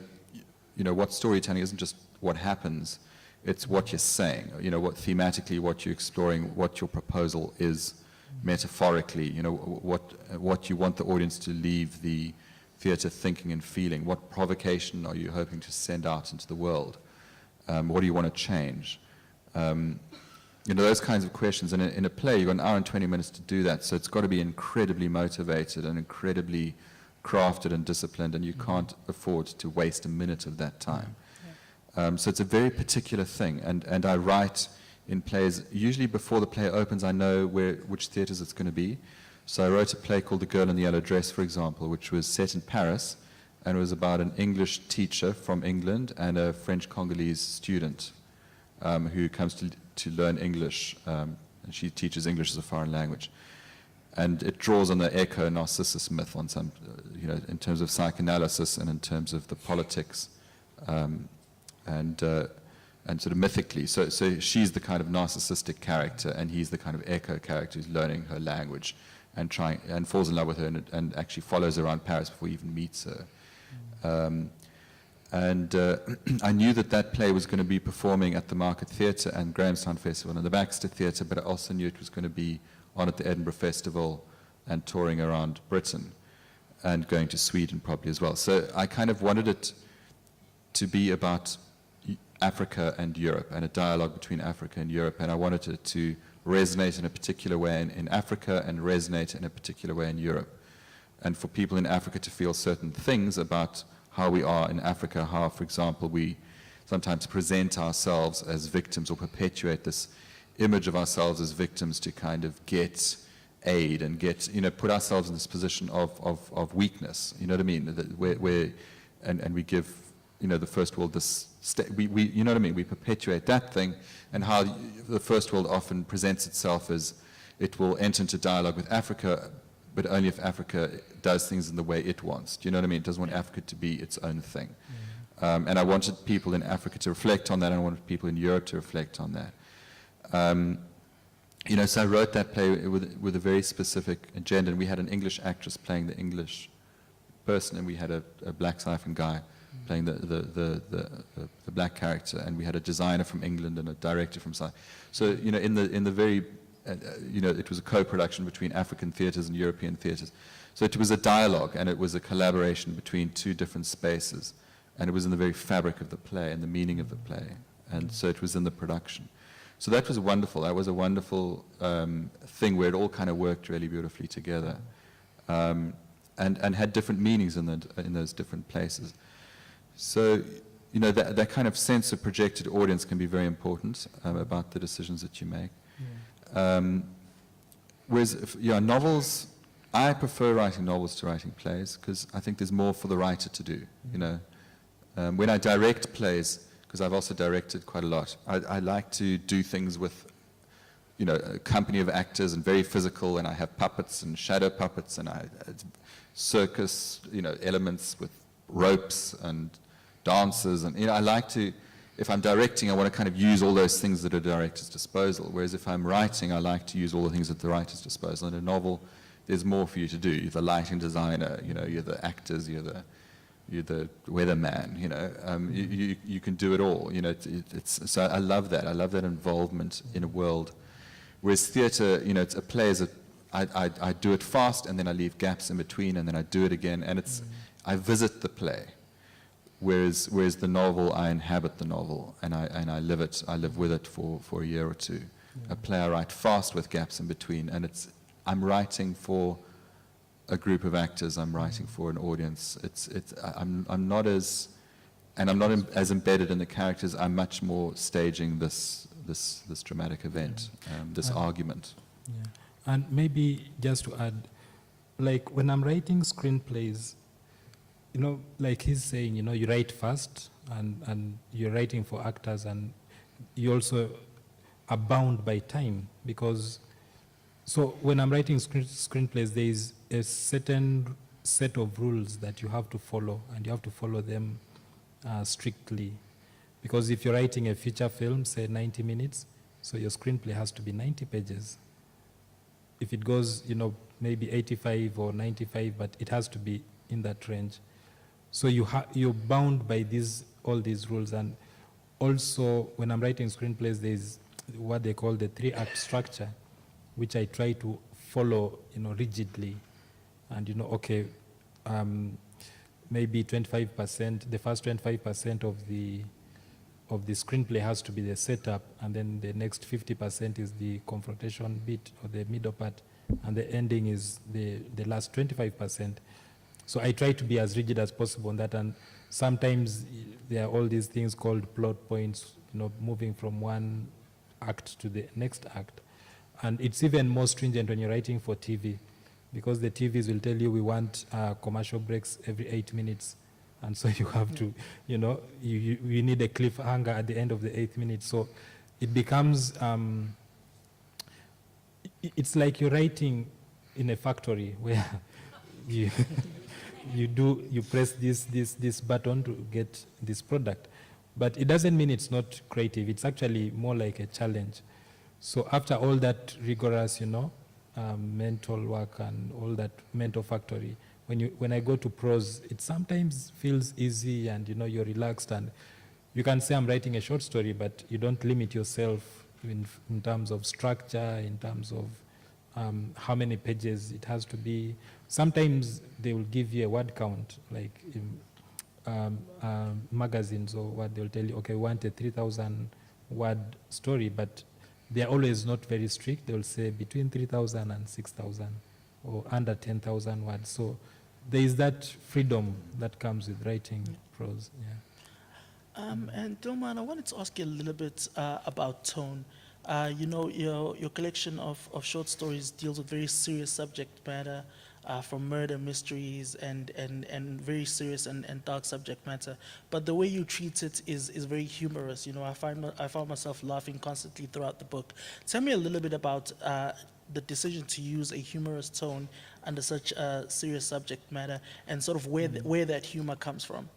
S3: what storytelling isn't just what happens, it's what you're saying, you know, what thematically, what you're exploring, what your proposal is metaphorically, you know, what you want the audience to leave the theater thinking and feeling. What provocation are you hoping to send out into the world? What do you want to change? You know, those kinds of questions. And in a play, you've got an hour and 20 minutes to do that, so it's got to be incredibly motivated and incredibly crafted and disciplined, and you can't afford to waste a minute of that time. So it's a very particular thing, and I write in plays, usually before the play opens, I know which theatres it's going to be. So I wrote a play called The Girl in the Yellow Dress, for example, which was set in Paris, and it was about an English teacher from England and a French-Congolese student who comes to learn English, and she teaches English as a foreign language. And it draws on the echo-Narcissus myth on some, you know, in terms of psychoanalysis and in terms of the politics, and sort of mythically. So she's the kind of narcissistic character, and he's the kind of echo character who's learning her language and falls in love with her and actually follows her around Paris before he even meets her. I knew that play was going to be performing at the Market Theatre and Grahamstown Festival and the Baxter Theatre, but I also knew it was going to be on at the Edinburgh Festival and touring around Britain and going to Sweden probably as well. So I kind of wanted it to be about Africa and Europe and a dialogue between Africa and Europe, and I wanted it to resonate in a particular way in Africa and resonate in a particular way in Europe. And for people in Africa to feel certain things about how we are in Africa, how, for example, we sometimes present ourselves as victims or perpetuate this image of ourselves as victims to kind of get aid and get, you know, put ourselves in this position of weakness, you know what I mean? And we give, you know, the first world this, you know what I mean? We perpetuate that thing, and how the first world often presents itself as it will enter into dialogue with Africa, but only if Africa does things in the way it wants. Do you know what I mean? It doesn't want Africa to be its own thing. And I wanted people in Africa to reflect on that, and I wanted people in Europe to reflect on that. You know, so I wrote that play with a very specific agenda, and we had an English actress playing the English person, and we had a black siphon guy playing the black character, and we had a designer from England and a director from South. So, you know, in the very you know, it was a co-production between African theatres and European theatres. So it was a dialogue, and it was a collaboration between two different spaces, and it was in the very fabric of the play and the meaning of the play, and so it was in the production. So that was wonderful. That was a wonderful thing where it all kind of worked really beautifully together, and had different meanings in those different places. So, you know, that kind of sense of projected audience can be very important about the decisions that you make. Whereas, novels, I prefer writing novels to writing plays, because I think there's more for the writer to do, you know. When I direct plays, because I've also directed quite a lot, I like to do things with, you know, a company of actors and very physical, and I have puppets and shadow puppets and circus, you know, elements with ropes and dancers, and, you know, I like to, if I'm directing, I want to kind of use all those things that are at a director's disposal, whereas if I'm writing, I like to use all the things at the writer's disposal. In a novel, there's more for you to do. You're the lighting designer, you know, you're the actors, you're the weatherman, you know, you can do it all, you know. So I love that. I love that involvement in a world. Whereas theatre, you know, it's a play I do it fast, and then I leave gaps in between, and then I do it again, and I visit the play. Whereas the novel, I inhabit the novel, and I live it. I live with it for a year or two. A play I write fast with gaps in between, and I'm writing for a group of actors. I'm writing for an audience. I'm not as, and I'm not as embedded in the characters. I'm much more staging this dramatic event, this argument.
S4: Yeah. And maybe just to add, like when I'm writing screenplays, you know, like he's saying, you know, you write fast and you're writing for actors, and you also are bound by time, because so when I'm writing screenplays, there is a certain set of rules that you have to follow, and you have to follow them strictly. Because if you're writing a feature film, say 90 minutes, so your screenplay has to be 90 pages. If it goes, you know, maybe 85 or 95, but it has to be in that range. So you're bound by all these rules. And also, when I'm writing screenplays, there's what they call the 3-act structure, which I try to follow, you know, rigidly. And, you know, okay, maybe 25%, the first 25% of the screenplay has to be the setup, and then the next 50% is the confrontation bit, or the middle part, and the ending is the last 25%. So I try to be as rigid as possible on that, and sometimes there are all these things called plot points, you know, moving from one act to the next act. And it's even more stringent when you're writing for TV, because the TVs will tell you we want commercial breaks every 8 minutes. And so you have to, you know, you need a cliffhanger at the end of the 8th minute. So it becomes, it's like you're writing in a factory where you press this button to get this product. But it doesn't mean it's not creative. It's actually more like a challenge. So after all that rigorous, you know, mental work and all that mental factory, when I go to prose, it sometimes feels easy, and, you know, you're relaxed, and you can say I'm writing a short story, but you don't limit yourself in terms of structure, in terms of how many pages it has to be. Sometimes they will give you a word count, like in magazines or what, they'll tell you, okay, we want a 3,000 word story, but they're always not very strict. They'll say between 3,000 and 6,000 or under 10,000 words. So there is that freedom that comes with writing prose. Yeah.
S2: And Dilman, I wanted to ask you a little bit about tone. You know, your collection of short stories deals with very serious subject matter, from murder mysteries and very serious and dark subject matter. But the way you treat it is very humorous. You know, I found myself laughing constantly throughout the book. Tell me a little bit about the decision to use a humorous tone under such a serious subject matter, and sort of where that humor comes from.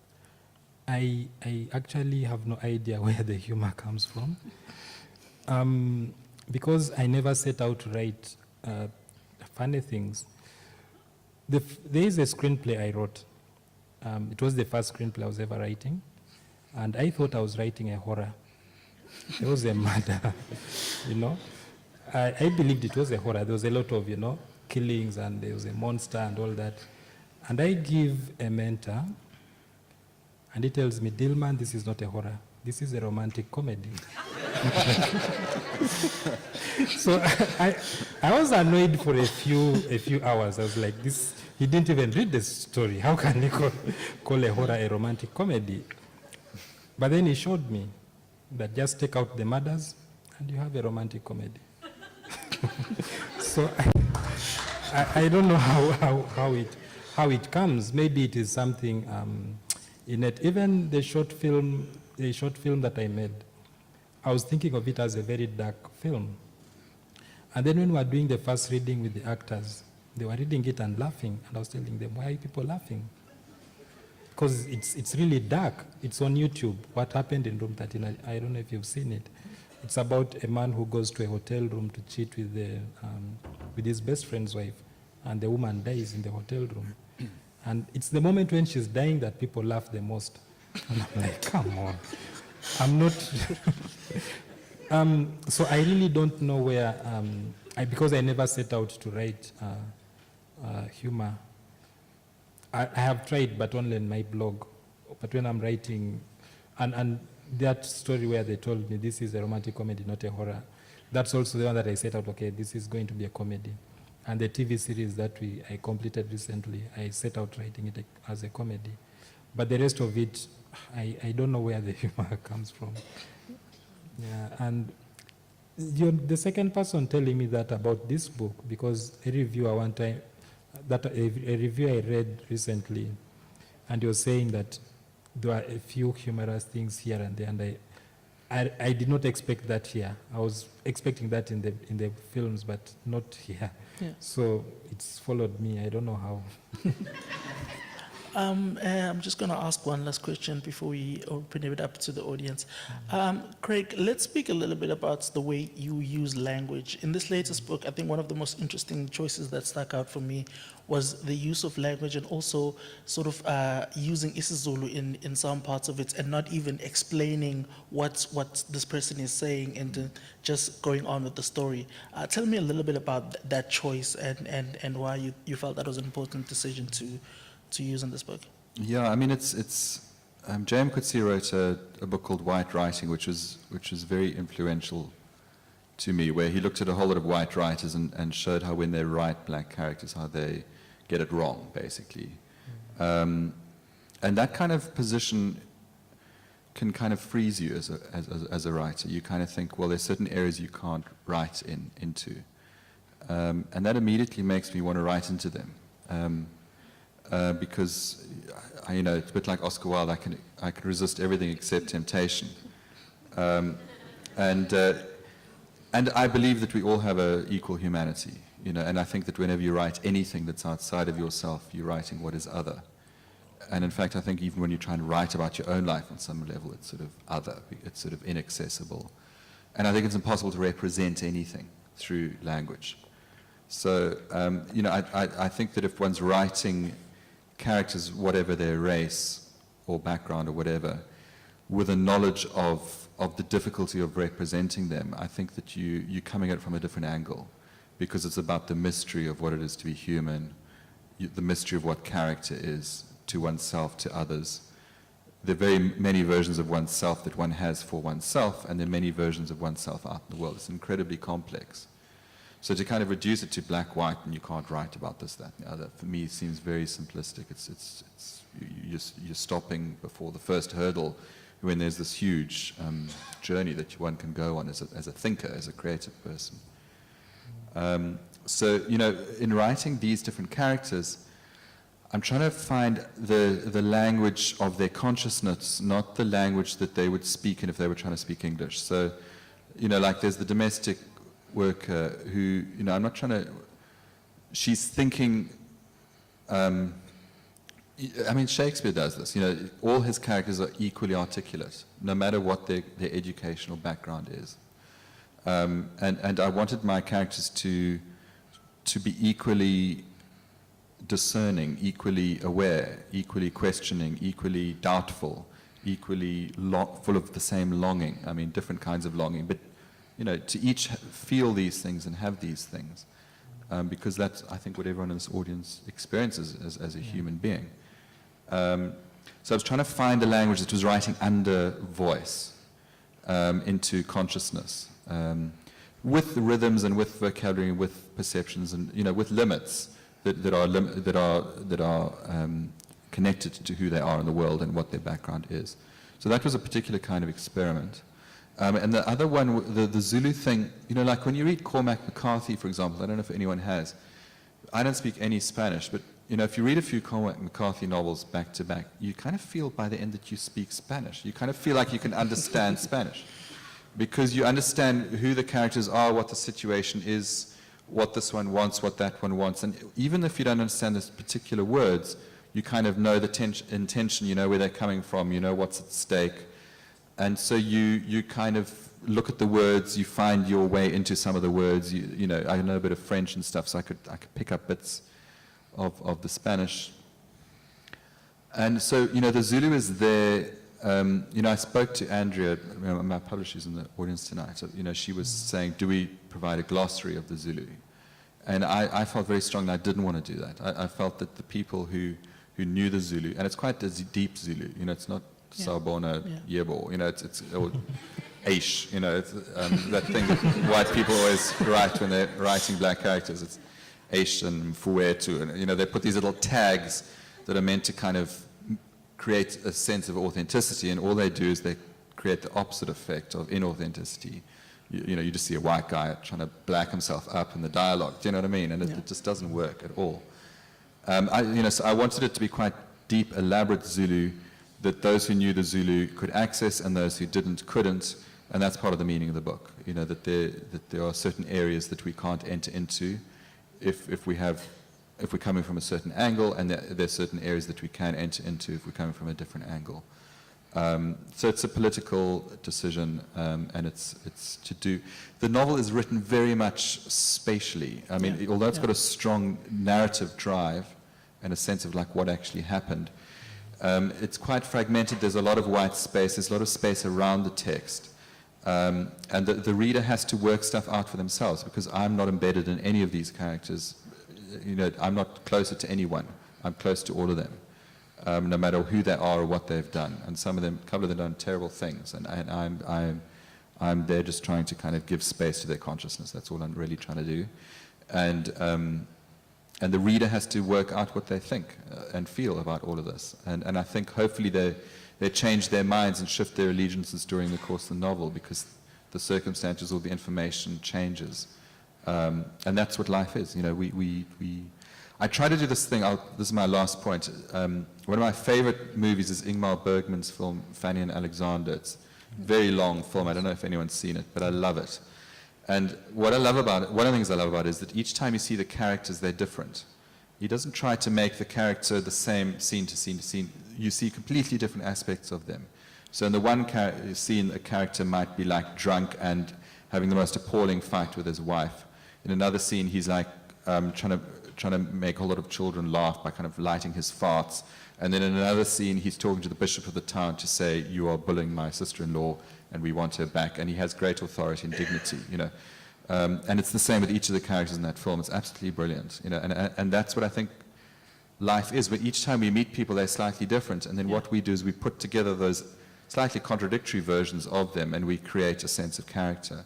S4: I actually have no idea where the humor comes from, because I never set out to write funny things. There is a screenplay I wrote. It was the first screenplay I was ever writing, and I thought I was writing a horror. It was a murder, you know. I believed it was a horror. There was a lot of, you know, killings, and there was a monster and all that. And I give a mentor, and he tells me, Dilman, this is not a horror. This is a romantic comedy. So I was annoyed for a few hours. I was like, he didn't even read the story. How can he call a horror a romantic comedy? But then he showed me that just take out the murders and you have a romantic comedy. So I don't know how it comes. Maybe it is something in it. Even the short film that I made, I was thinking of it as a very dark film. And then when we were doing the first reading with the actors, they were reading it and laughing, and I was telling them, why are people laughing? Because it's really dark. It's on YouTube. What happened in room 13? I don't know if you've seen it. It's about a man who goes to a hotel room to cheat with his best friend's wife, and the woman dies in the hotel room. And it's the moment when she's dying that people laugh the most. And I'm like, come on. I'm not... So I really don't know where... because I never set out to write humor. I have tried, but only in my blog. But when I'm writing... And that story where they told me this is a romantic comedy, not a horror, that's also the one that I set out, okay, this is going to be a comedy. And the TV series that I completed recently, I set out writing it as a comedy. But the rest of it, I don't know where the humor comes from. Yeah, and you're the second person telling me that about this book, because a reviewer one time, a review I read recently, and he was saying that there are a few humorous things here and there, and I did not expect that here. I was expecting that in the films, but not here.
S2: Yeah.
S4: So it's followed me. I don't know how.
S2: I'm just going to ask one last question before we open it up to the audience. Craig, let's speak a little bit about the way you use language. In this latest book, I think one of the most interesting choices that stuck out for me was the use of language, and also sort of using isiZulu in some parts of it, and not even explaining what this person is saying, and just going on with the story. Tell me a little bit about that choice, and why you felt that was an important decision to use in this book.
S3: Yeah, I mean, J.M. Coetzee wrote a book called White Writing, which was very influential to me, where he looked at a whole lot of white writers and showed how when they write black characters, how they get it wrong, basically. And that kind of position can kind of freeze you as a writer. You kind of think, well, there's certain areas you can't write into. And that immediately makes me want to write into them. Because it's a bit like Oscar Wilde. I can resist everything except temptation, and I believe that we all have an equal humanity, and I think that whenever you write anything that's outside of yourself, you're writing what is other. And in fact, I think even when you're trying to write about your own life on some level, it's sort of other, it's sort of inaccessible, and I think it's impossible to represent anything through language. So I think that if one's writing characters, whatever their race or background or whatever, with a knowledge of the difficulty of representing them, I think that you're coming at it from a different angle, because it's about the mystery of what it is to be human, the mystery of what character is to oneself, to others. There are very many versions of oneself that one has for oneself, and there are many versions of oneself out in the world. It's incredibly complex. So to kind of reduce it to black, white, and you can't write about this, that, and the other, for me it seems very simplistic. You're stopping before the first hurdle when there's this huge journey that one can go on as a thinker, as a creative person. So in writing these different characters, I'm trying to find the language of their consciousness, not the language that they would speak in if they were trying to speak English. So, like there's the domestic worker who, I'm not trying to, she's thinking, Shakespeare does this, all his characters are equally articulate, no matter what their educational background is. And I wanted my characters to be equally discerning, equally aware, equally questioning, equally doubtful, equally full of the same longing, different kinds of longing, but to each feel these things and have these things, because that's, I think, what everyone in this audience experiences as a human being. So I was trying to find a language that was writing under voice, into consciousness, with the rhythms and with vocabulary, and with perceptions, and with limits that are connected to who they are in the world and what their background is. So that was a particular kind of experiment. And the other one, the Zulu thing, like when you read Cormac McCarthy, for example, I don't know if anyone has. I don't speak any Spanish, but if you read a few Cormac McCarthy novels back to back, you kind of feel by the end that you speak Spanish. You kind of feel like you can understand Spanish, because you understand who the characters are, what the situation is, what this one wants, what that one wants. And even if you don't understand those particular words, you kind of know the intention, you know where they're coming from, you know what's at stake. And so you kind of look at the words, you find your way into some of the words. I know a bit of French and stuff, so I could pick up bits of the Spanish. And so, the Zulu is there. I spoke to Andrea, my publisher's in the audience tonight. So, she was saying, do we provide a glossary of the Zulu? And I felt very strongly I didn't want to do that. I felt that the people who knew the Zulu, and it's quite a deep Zulu, it's not Sawubona, Yebo, it's or Aish, it's that thing that white people always write when they're writing black characters. Asian, Mfuwetu, and, you know, they put these little tags that are meant to kind of create a sense of authenticity, and all they do is they create the opposite effect of inauthenticity. You know, you just see a white guy trying to black himself up in the dialogue, do you know what I mean? And it just doesn't work at all. So I wanted it to be quite deep, elaborate Zulu, that those who knew the Zulu could access and those who didn't couldn't, and that's part of the meaning of the book. You know, that there are certain areas that we can't enter into if we're coming from a certain angle, and there's certain areas that we can enter into if we're coming from a different angle. So it's a political decision, and it's to do. The novel is written very much spatially. I mean, although it's got a strong narrative drive and a sense of like what actually happened, it's quite fragmented. There's a lot of white space. There's a lot of space around the text. And the reader has to work stuff out for themselves, because I'm not embedded in any of these characters. You know, I'm not closer to anyone. I'm close to all of them, no matter who they are or what they've done. And some of them, a couple of them, done terrible things. And I'm there just trying to kind of give space to their consciousness. That's all I'm really trying to do. And the reader has to work out what they think and feel about all of this. And I think hopefully they change their minds and shift their allegiances during the course of the novel, because the circumstances or the information changes. And that's what life is. You know, I try to do this thing. This is my last point. One of my favorite movies is Ingmar Bergman's film Fanny and Alexander. It's a very long film. I don't know if anyone's seen it, but I love it. And what I love about it, one of the things I love about it, is that each time you see the characters, they're different. He doesn't try to make the character the same scene to scene to scene. You see completely different aspects of them. So in the one scene, a character might be like drunk and having the most appalling fight with his wife. In another scene, he's like trying to make a lot of children laugh by kind of lighting his farts. And then in another scene, he's talking to the bishop of the town to say, "You are bullying my sister-in-law, and we want her back." And he has great authority and dignity, you know. And it's the same with each of the characters in that film. It's absolutely brilliant, you know. And that's what I think life is. But each time we meet people, they're slightly different. And then what we do is we put together those slightly contradictory versions of them, and we create a sense of character.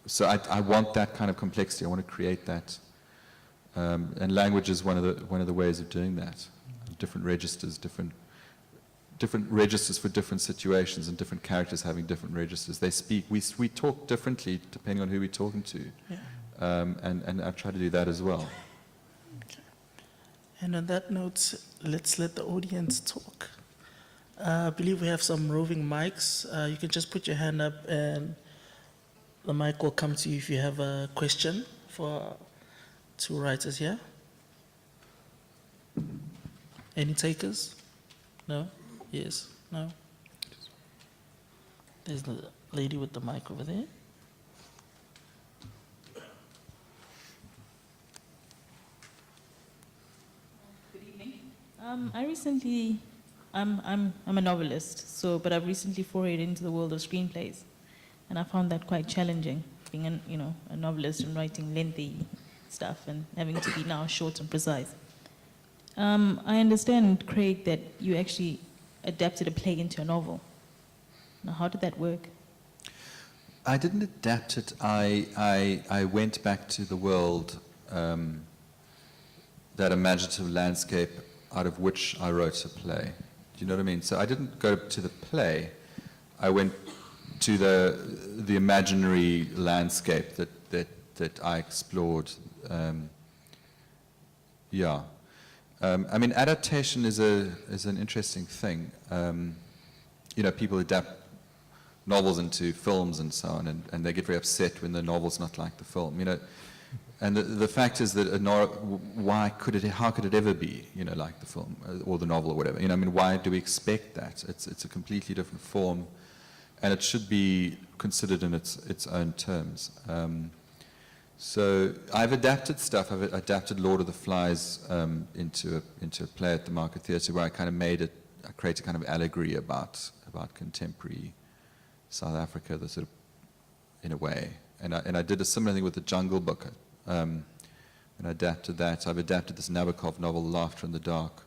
S3: So I want that kind of complexity. I want to create that. And language is one of the ways of doing that. Different registers, different registers for different situations, and different characters having different registers. They speak. We talk differently depending on who we're talking to. Yeah. And I try to do that as well.
S2: Okay. And on that note, let's let the audience talk. I believe we have some roving mics. You can just put your hand up, and the mic will come to you if you have a question for two writers here. Any takers? No? Yes? No? There's the lady with the mic over there.
S5: Good evening. I'm a novelist, but I've recently forayed into the world of screenplays, and I found that quite challenging, being a novelist and writing lengthy stuff and having to be now short and precise. I understand, Craig, that you actually adapted a play into a novel. Now, how did that work?
S3: I didn't adapt it. I went back to the world, that imaginative landscape out of which I wrote a play. Do you know what I mean? So I didn't go to the play. I went to the imaginary landscape that I explored. I mean, adaptation is an interesting thing. People adapt novels into films and so on, and they get very upset when the novel's not like the film. And the fact is that how could it ever be, like the film or the novel or whatever? Why do we expect that? It's a completely different form, and it should be considered in its own terms. So I've adapted stuff. I've adapted Lord of the Flies into a play at the Market Theatre, where I kind of I created a kind of allegory about contemporary South Africa, in a way. And I did a similar thing with the Jungle Book. And I adapted that. I've adapted this Nabokov novel, Laughter in the Dark.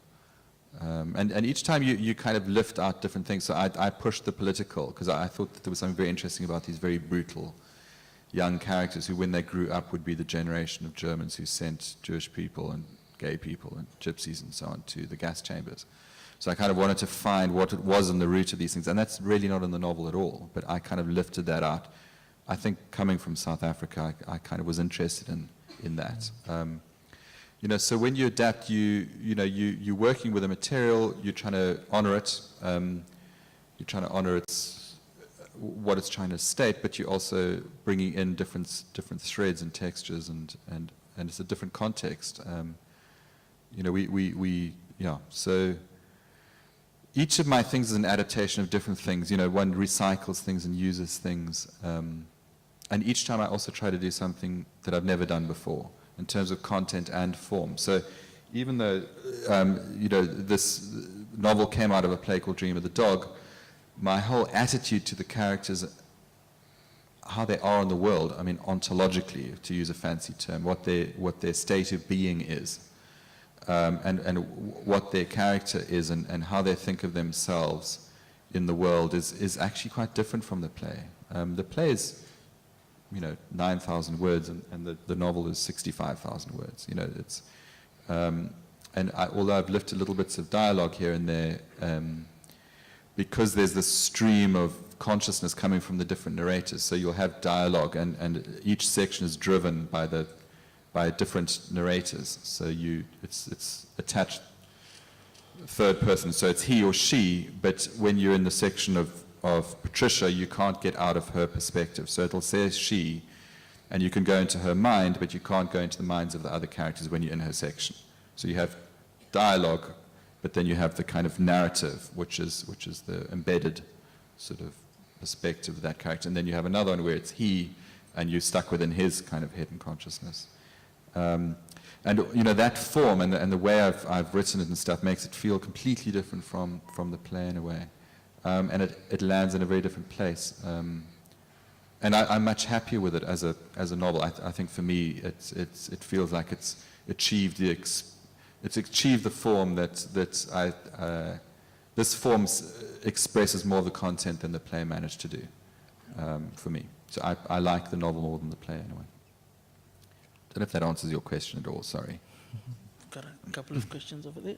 S3: And each time you kind of lift out different things. So I pushed the political, because I thought that there was something very interesting about these very brutal young characters who, when they grew up, would be the generation of Germans who sent Jewish people and gay people and gypsies and so on to the gas chambers. So I kind of wanted to find what it was in the root of these things, and that's really not in the novel at all, but I kind of lifted that out. I think coming from South Africa, I kind of was interested in that. You know, so when you adapt, you're working with a material, you're trying to honor it, you're trying to honor what it's trying to state, but you're also bringing in different threads and textures, and it's a different context. You know, so each of my things is an adaptation of different things. You know, one recycles things and uses things, and each time I also try to do something that I've never done before in terms of content and form. So even though, you know, this novel came out of a play called Dream of the Dog, my whole attitude to the characters, how they are in the world, I mean, ontologically, to use a fancy term, what their state of being is, and what their character is, and how they think of themselves in the world is actually quite different from the play. The play is, you know, 9,000 words, and the novel is 65,000 words. You know, it's, although I've lifted little bits of dialogue here and there, because there's this stream of consciousness coming from the different narrators, so you'll have dialogue, and each section is driven by different narrators. So it's attached third person, so it's he or she, but when you're in the section of Patricia, you can't get out of her perspective. So it'll say she, and you can go into her mind, but you can't go into the minds of the other characters when you're in her section. So you have dialogue, but then you have the kind of narrative, which is the embedded sort of perspective of that character. And then you have another one where it's he, and you're stuck within his kind of head and consciousness. And you know, that form and the way I've written it and stuff makes it feel completely different from the play in a way. And it lands in a very different place. And I'm much happier with it as a novel. I think for me, it feels like it's achieved the form that this form expresses more of the content than the play managed to do for me. So I like the novel more than the play anyway. Don't know if that answers your question at all. Sorry.
S2: Got a couple of questions over there.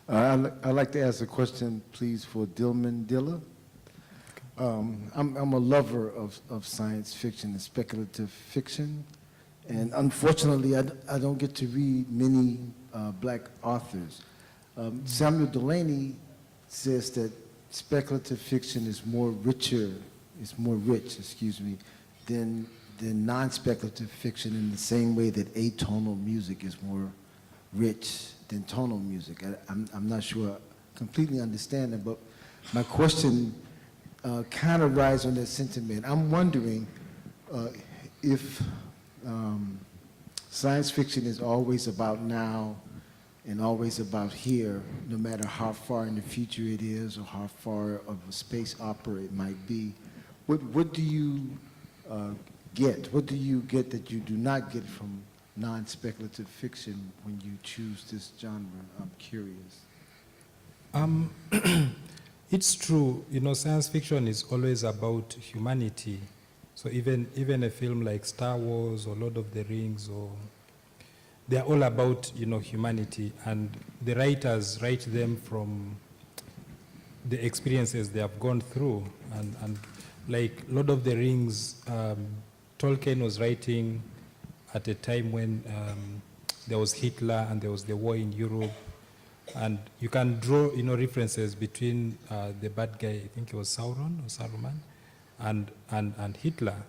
S6: I'd like to ask a question, please, for Dilman Dilla. I'm a lover of science fiction and speculative fiction, and unfortunately, I don't get to read many black authors. Samuel Delaney says that speculative fiction is more rich, than non-speculative fiction, in the same way that atonal music is more rich than tonal music. I'm not sure I completely understand it, but my question kind of rides on that sentiment. I'm wondering if science fiction is always about now and always about here, no matter how far in the future it is or how far of a space opera it might be. What do you get? What do you get that you do not get from non-speculative fiction when you choose this genre? I'm curious.
S4: It's true, you know, science fiction is always about humanity. So even a film like Star Wars or Lord of the Rings, they're all about, you know, humanity, and the writers write them from the experiences they have gone through. And like Lord of the Rings, Tolkien was writing at a time when there was Hitler and there was the war in Europe, and you can draw, you know, references between the bad guy, I think it was Sauron or Saruman, and Hitler,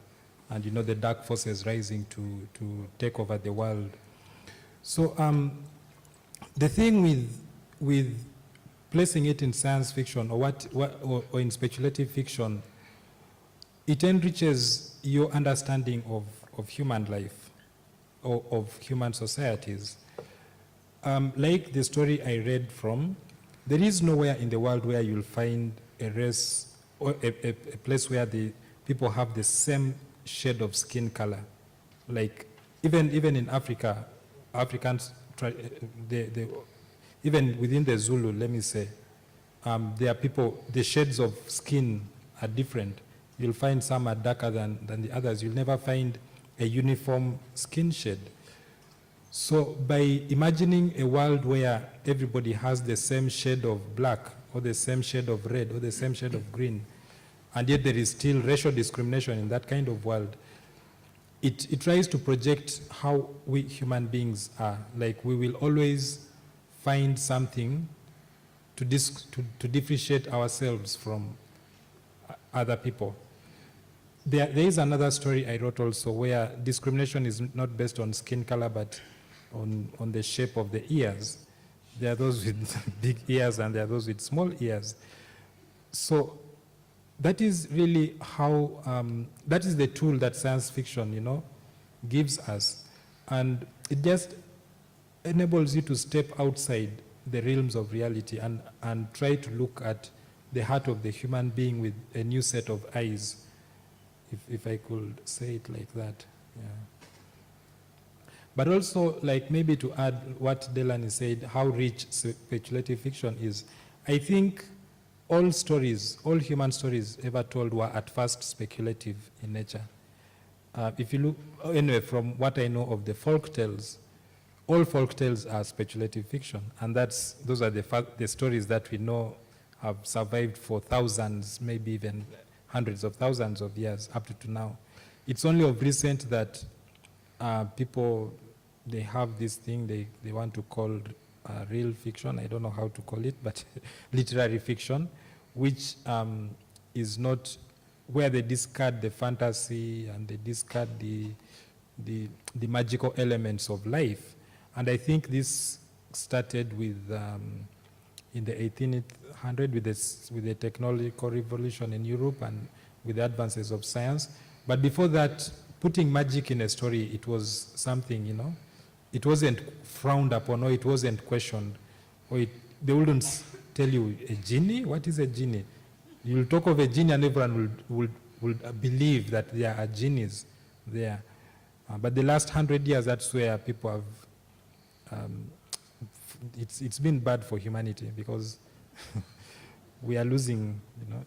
S4: and you know, the dark forces rising to take over the world. So the thing with placing it in science fiction or in speculative fiction, it enriches your understanding of human life, or of human societies. Like the story I read from, there is nowhere in the world where you'll find a race or a place where the people have the same shade of skin color. Like even in Africa, Africans, even within the Zulu, let me say, there are people, the shades of skin are different. You'll find some are darker than the others. You'll never find a uniform skin shade. So by imagining a world where everybody has the same shade of black, or the same shade of red, or the same shade of green, and yet there is still racial discrimination in that kind of world, it tries to project how we human beings are. Like, we will always find something to differentiate ourselves from other people. There is another story I wrote also where discrimination is not based on skin color, but on the shape of the ears. There are those with big ears and there are those with small ears. So that is really how, that is the tool that science fiction, gives us. And it just enables you to step outside the realms of reality and try to look at the heart of the human being with a new set of eyes, if I could say it like that. Yeah. But also, like, maybe to add what Delany said, how rich speculative fiction is. I think all human stories ever told were at first speculative in nature. If you look, anyway, from what I know of the folk tales, all folk tales are speculative fiction, and those are the stories that we know have survived for thousands, maybe even hundreds of thousands of years up to now. It's only of recent that people, they have this thing they want to call real fiction. I don't know how to call it, but literary fiction, which is not, where they discard the fantasy and they discard the magical elements of life. And I think this started with in the 1800s with the technological revolution in Europe and with the advances of science. But before that, putting magic in a story, it was something, it wasn't frowned upon, or it wasn't questioned. Or they wouldn't tell you, a genie? What is a genie? You'll talk of a genie and everyone will believe that there are genies there. But the last 100 years, that's where people have, it's been bad for humanity, because we are losing, yeah.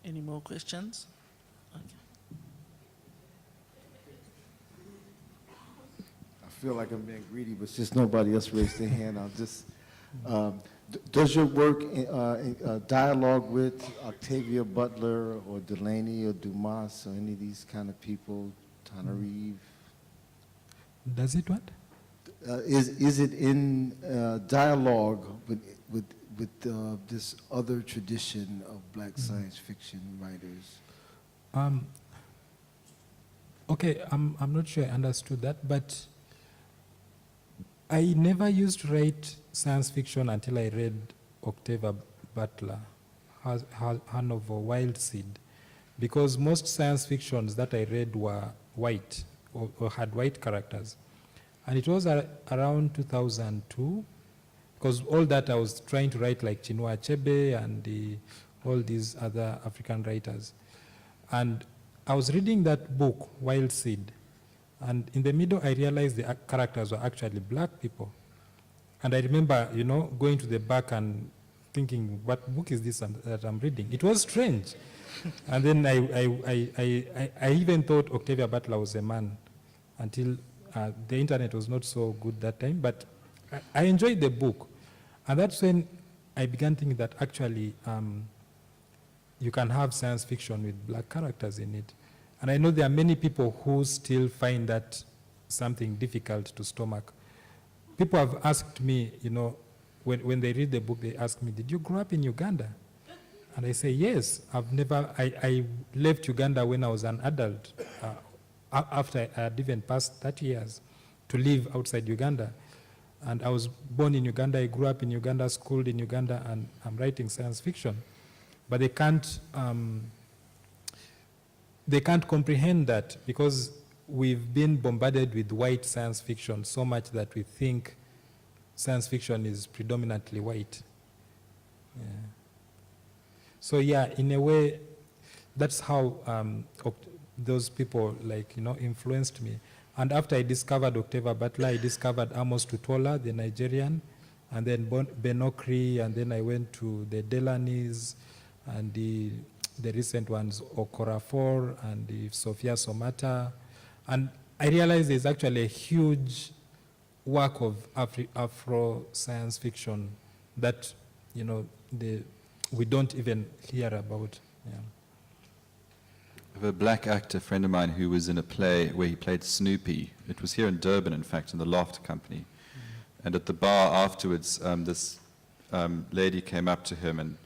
S2: Any more questions? Okay.
S6: I feel like I'm being greedy, but since nobody else raised their hand, I'll just, does your work dialogue with Octavia Butler or Delaney or Dumas or any of these kind of people, Tanareve?
S4: Does it what?
S6: Is it in dialogue with this other tradition of black science fiction writers?
S4: Okay, I'm not sure I understood that, but I never used to write science fiction until I read Octavia Butler, her novel Wild Seed, because most science fictions that I read were white or had white characters. And it was around 2002, because all that I was trying to write like Chinua Achebe and all these other African writers. And I was reading that book, Wild Seed, and in the middle I realized the characters were actually black people. And I remember, going to the back and thinking, what book is this that I'm reading? It was strange. And then I even thought Octavia Butler was a man until the internet was not so good that time, but I enjoyed the book. And that's when I began thinking that actually you can have science fiction with black characters in it. And I know there are many people who still find that something difficult to stomach. People have asked me, when they read the book, they ask me, did you grow up in Uganda? And I say, yes. I left Uganda when I was an adult, after I had even passed 30 years, to live outside Uganda. And I was born in Uganda, I grew up in Uganda, schooled in Uganda, and I'm writing science fiction. But they can't comprehend that, because we've been bombarded with white science fiction so much that we think science fiction is predominantly white. Yeah. So yeah, in a way, that's how those people influenced me. And after I discovered Octavia Butler, I discovered Amos Tutola, the Nigerian, and then Benokri, and then I went to the Delanis, and the recent ones, Okorafor and the Sophia Somata. And I realized there's actually a huge work of Afro science fiction that, you know, we don't even hear about. Yeah.
S3: I have a black actor friend of mine who was in a play where he played Snoopy. It was here in Durban, in fact, in the Loft Company. And at the bar afterwards, this lady came up to him and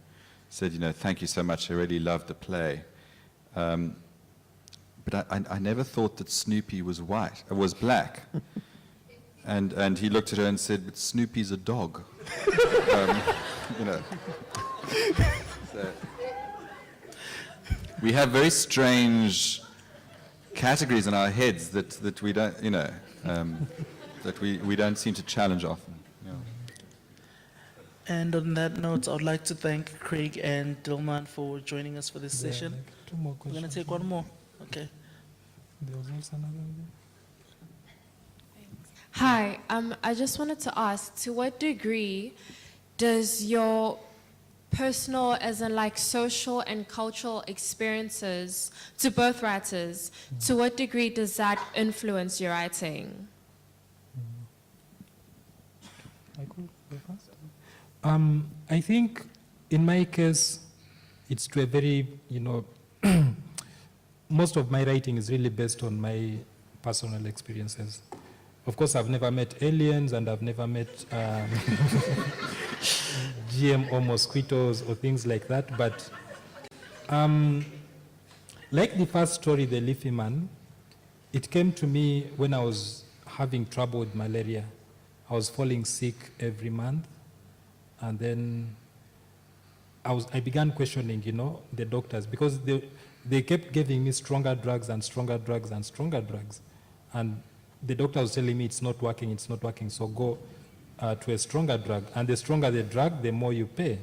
S3: said, you know, thank you so much, I really loved the play. But I never thought that Snoopy was was black. And he looked at her and said, but Snoopy's a dog. You know. So, we have very strange categories in our heads that we don't, you know, that we don't seem to challenge often. Yeah.
S2: And on that note, I'd like to thank Craig and Dilman for joining us for this session.
S4: Like 2 more
S2: We're going to
S4: questions.
S2: take one more. Okay.
S4: There was also another one.
S7: Hi, I just wanted to ask, to what degree does your personal, as in like social and cultural experiences, to both writers, to what degree does that influence your writing?
S4: I could go first. I think in my case, it's to a very, you know, most of my writing is really based on my personal experiences. Of course, I've never met aliens, and I've never met GMO mosquitoes or things like that, but like the first story, The Leafy Man, it came to me when I was having trouble with malaria. I was falling sick every month, and then I began questioning, you know, the doctors, because they kept giving me stronger drugs and stronger drugs and stronger drugs. And the doctor was telling me it's not working, so go to a stronger drug. And the stronger the drug, the more you pay.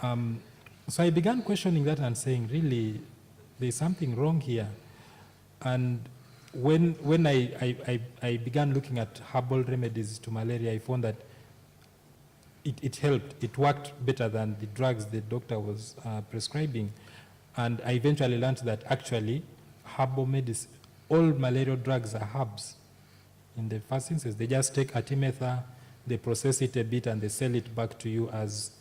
S4: So I began questioning that and saying, really, there's something wrong here. And when I began looking at herbal remedies to malaria, I found that it helped. It worked better than the drugs the doctor was prescribing. And I eventually learned that actually herbal medicine, all malarial drugs are herbs. In the first instance, they just take artemether, they process it a bit, and they sell it back to you as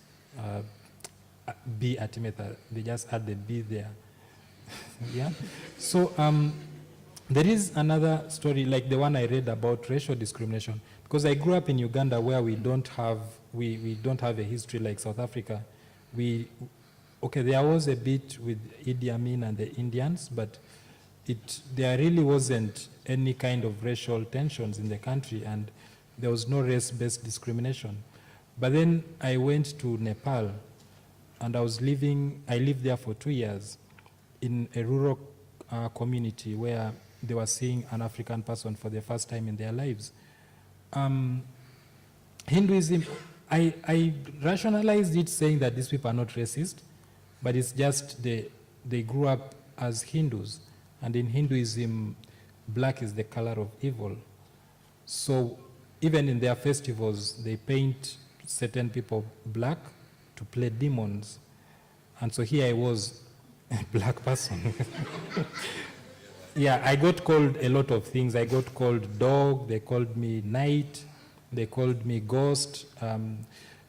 S4: bee artemether. They just add the bee there. Yeah. So there is another story like the one I read about racial discrimination, because I grew up in Uganda where we don't have a history like South Africa. There was a bit with Idi Amin and the Indians, but there really wasn't any kind of racial tensions in the country, and there was no race-based discrimination. But then I went to Nepal, and I lived there for 2 years in a rural community where they were seeing an African person for the first time in their lives. Hinduism, I rationalized it saying that these people are not racist, but it's just they grew up as Hindus. And in Hinduism, black is the color of evil. So even in their festivals, they paint certain people black to play demons. And so here I was, a black person. Yeah, I got called a lot of things. I got called dog, they called me night, they called me ghost.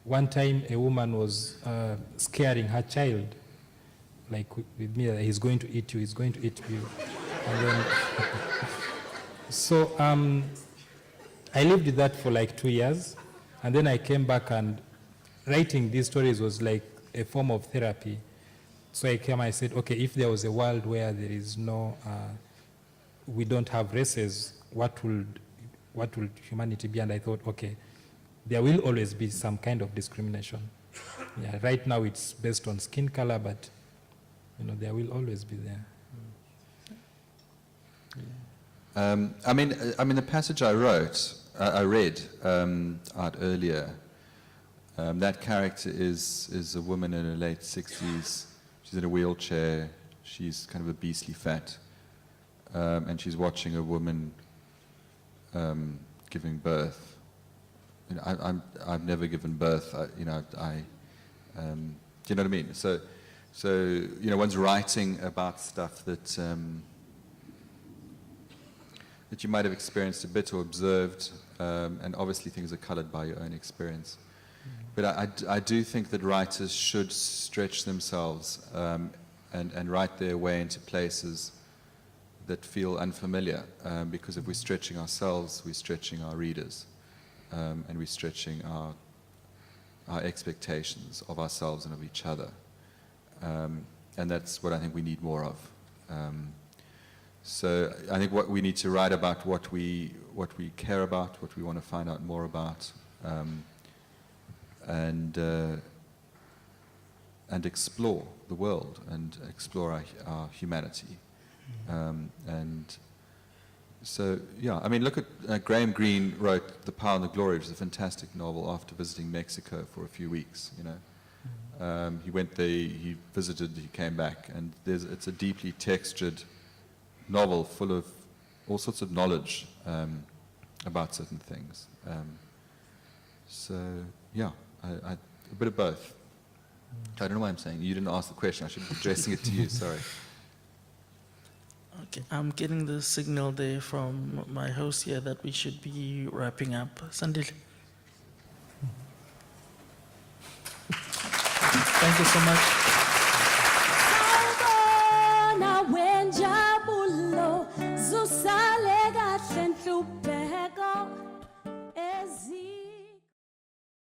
S4: One time a woman was scaring her child, like with me, he's going to eat you, he's going to eat you. And then so I lived with that for like 2 years, and then I came back, and writing these stories was like a form of therapy. So I said, okay, if there was a world where there is no, we don't have races, what would humanity be? And I thought, okay, there will always be some kind of discrimination. Yeah, right now it's based on skin color, but there will always be there.
S3: I mean, the passage I read out earlier, that character is a woman in her late 60s. She's in a wheelchair. She's kind of obesely fat. And she's watching a woman giving birth. you know, I've never given birth. Do you know what I mean? So you know, one's writing about stuff that that you might have experienced a bit or observed, and obviously things are colored by your own experience. But I do think that writers should stretch themselves and write their way into places that feel unfamiliar, because if we're stretching ourselves, we're stretching our readers, and we're stretching our expectations of ourselves and of each other. And that's what I think we need more of. So I think what we need to write about what we care about, what we want to find out more about, and explore the world and explore our humanity. And so, yeah, I mean, look at Graham Greene wrote The Power and the Glory, which is a fantastic novel after visiting Mexico for a few weeks, you know. He went there, he visited, he came back, and it's a deeply textured novel full of all sorts of knowledge about certain things. So, yeah, a bit of both. I don't know why I'm saying, you didn't ask the question, I should be addressing it to you, sorry.
S2: Okay, I'm getting the signal there from my host here that we should be wrapping up. Sandile. Thank you so much.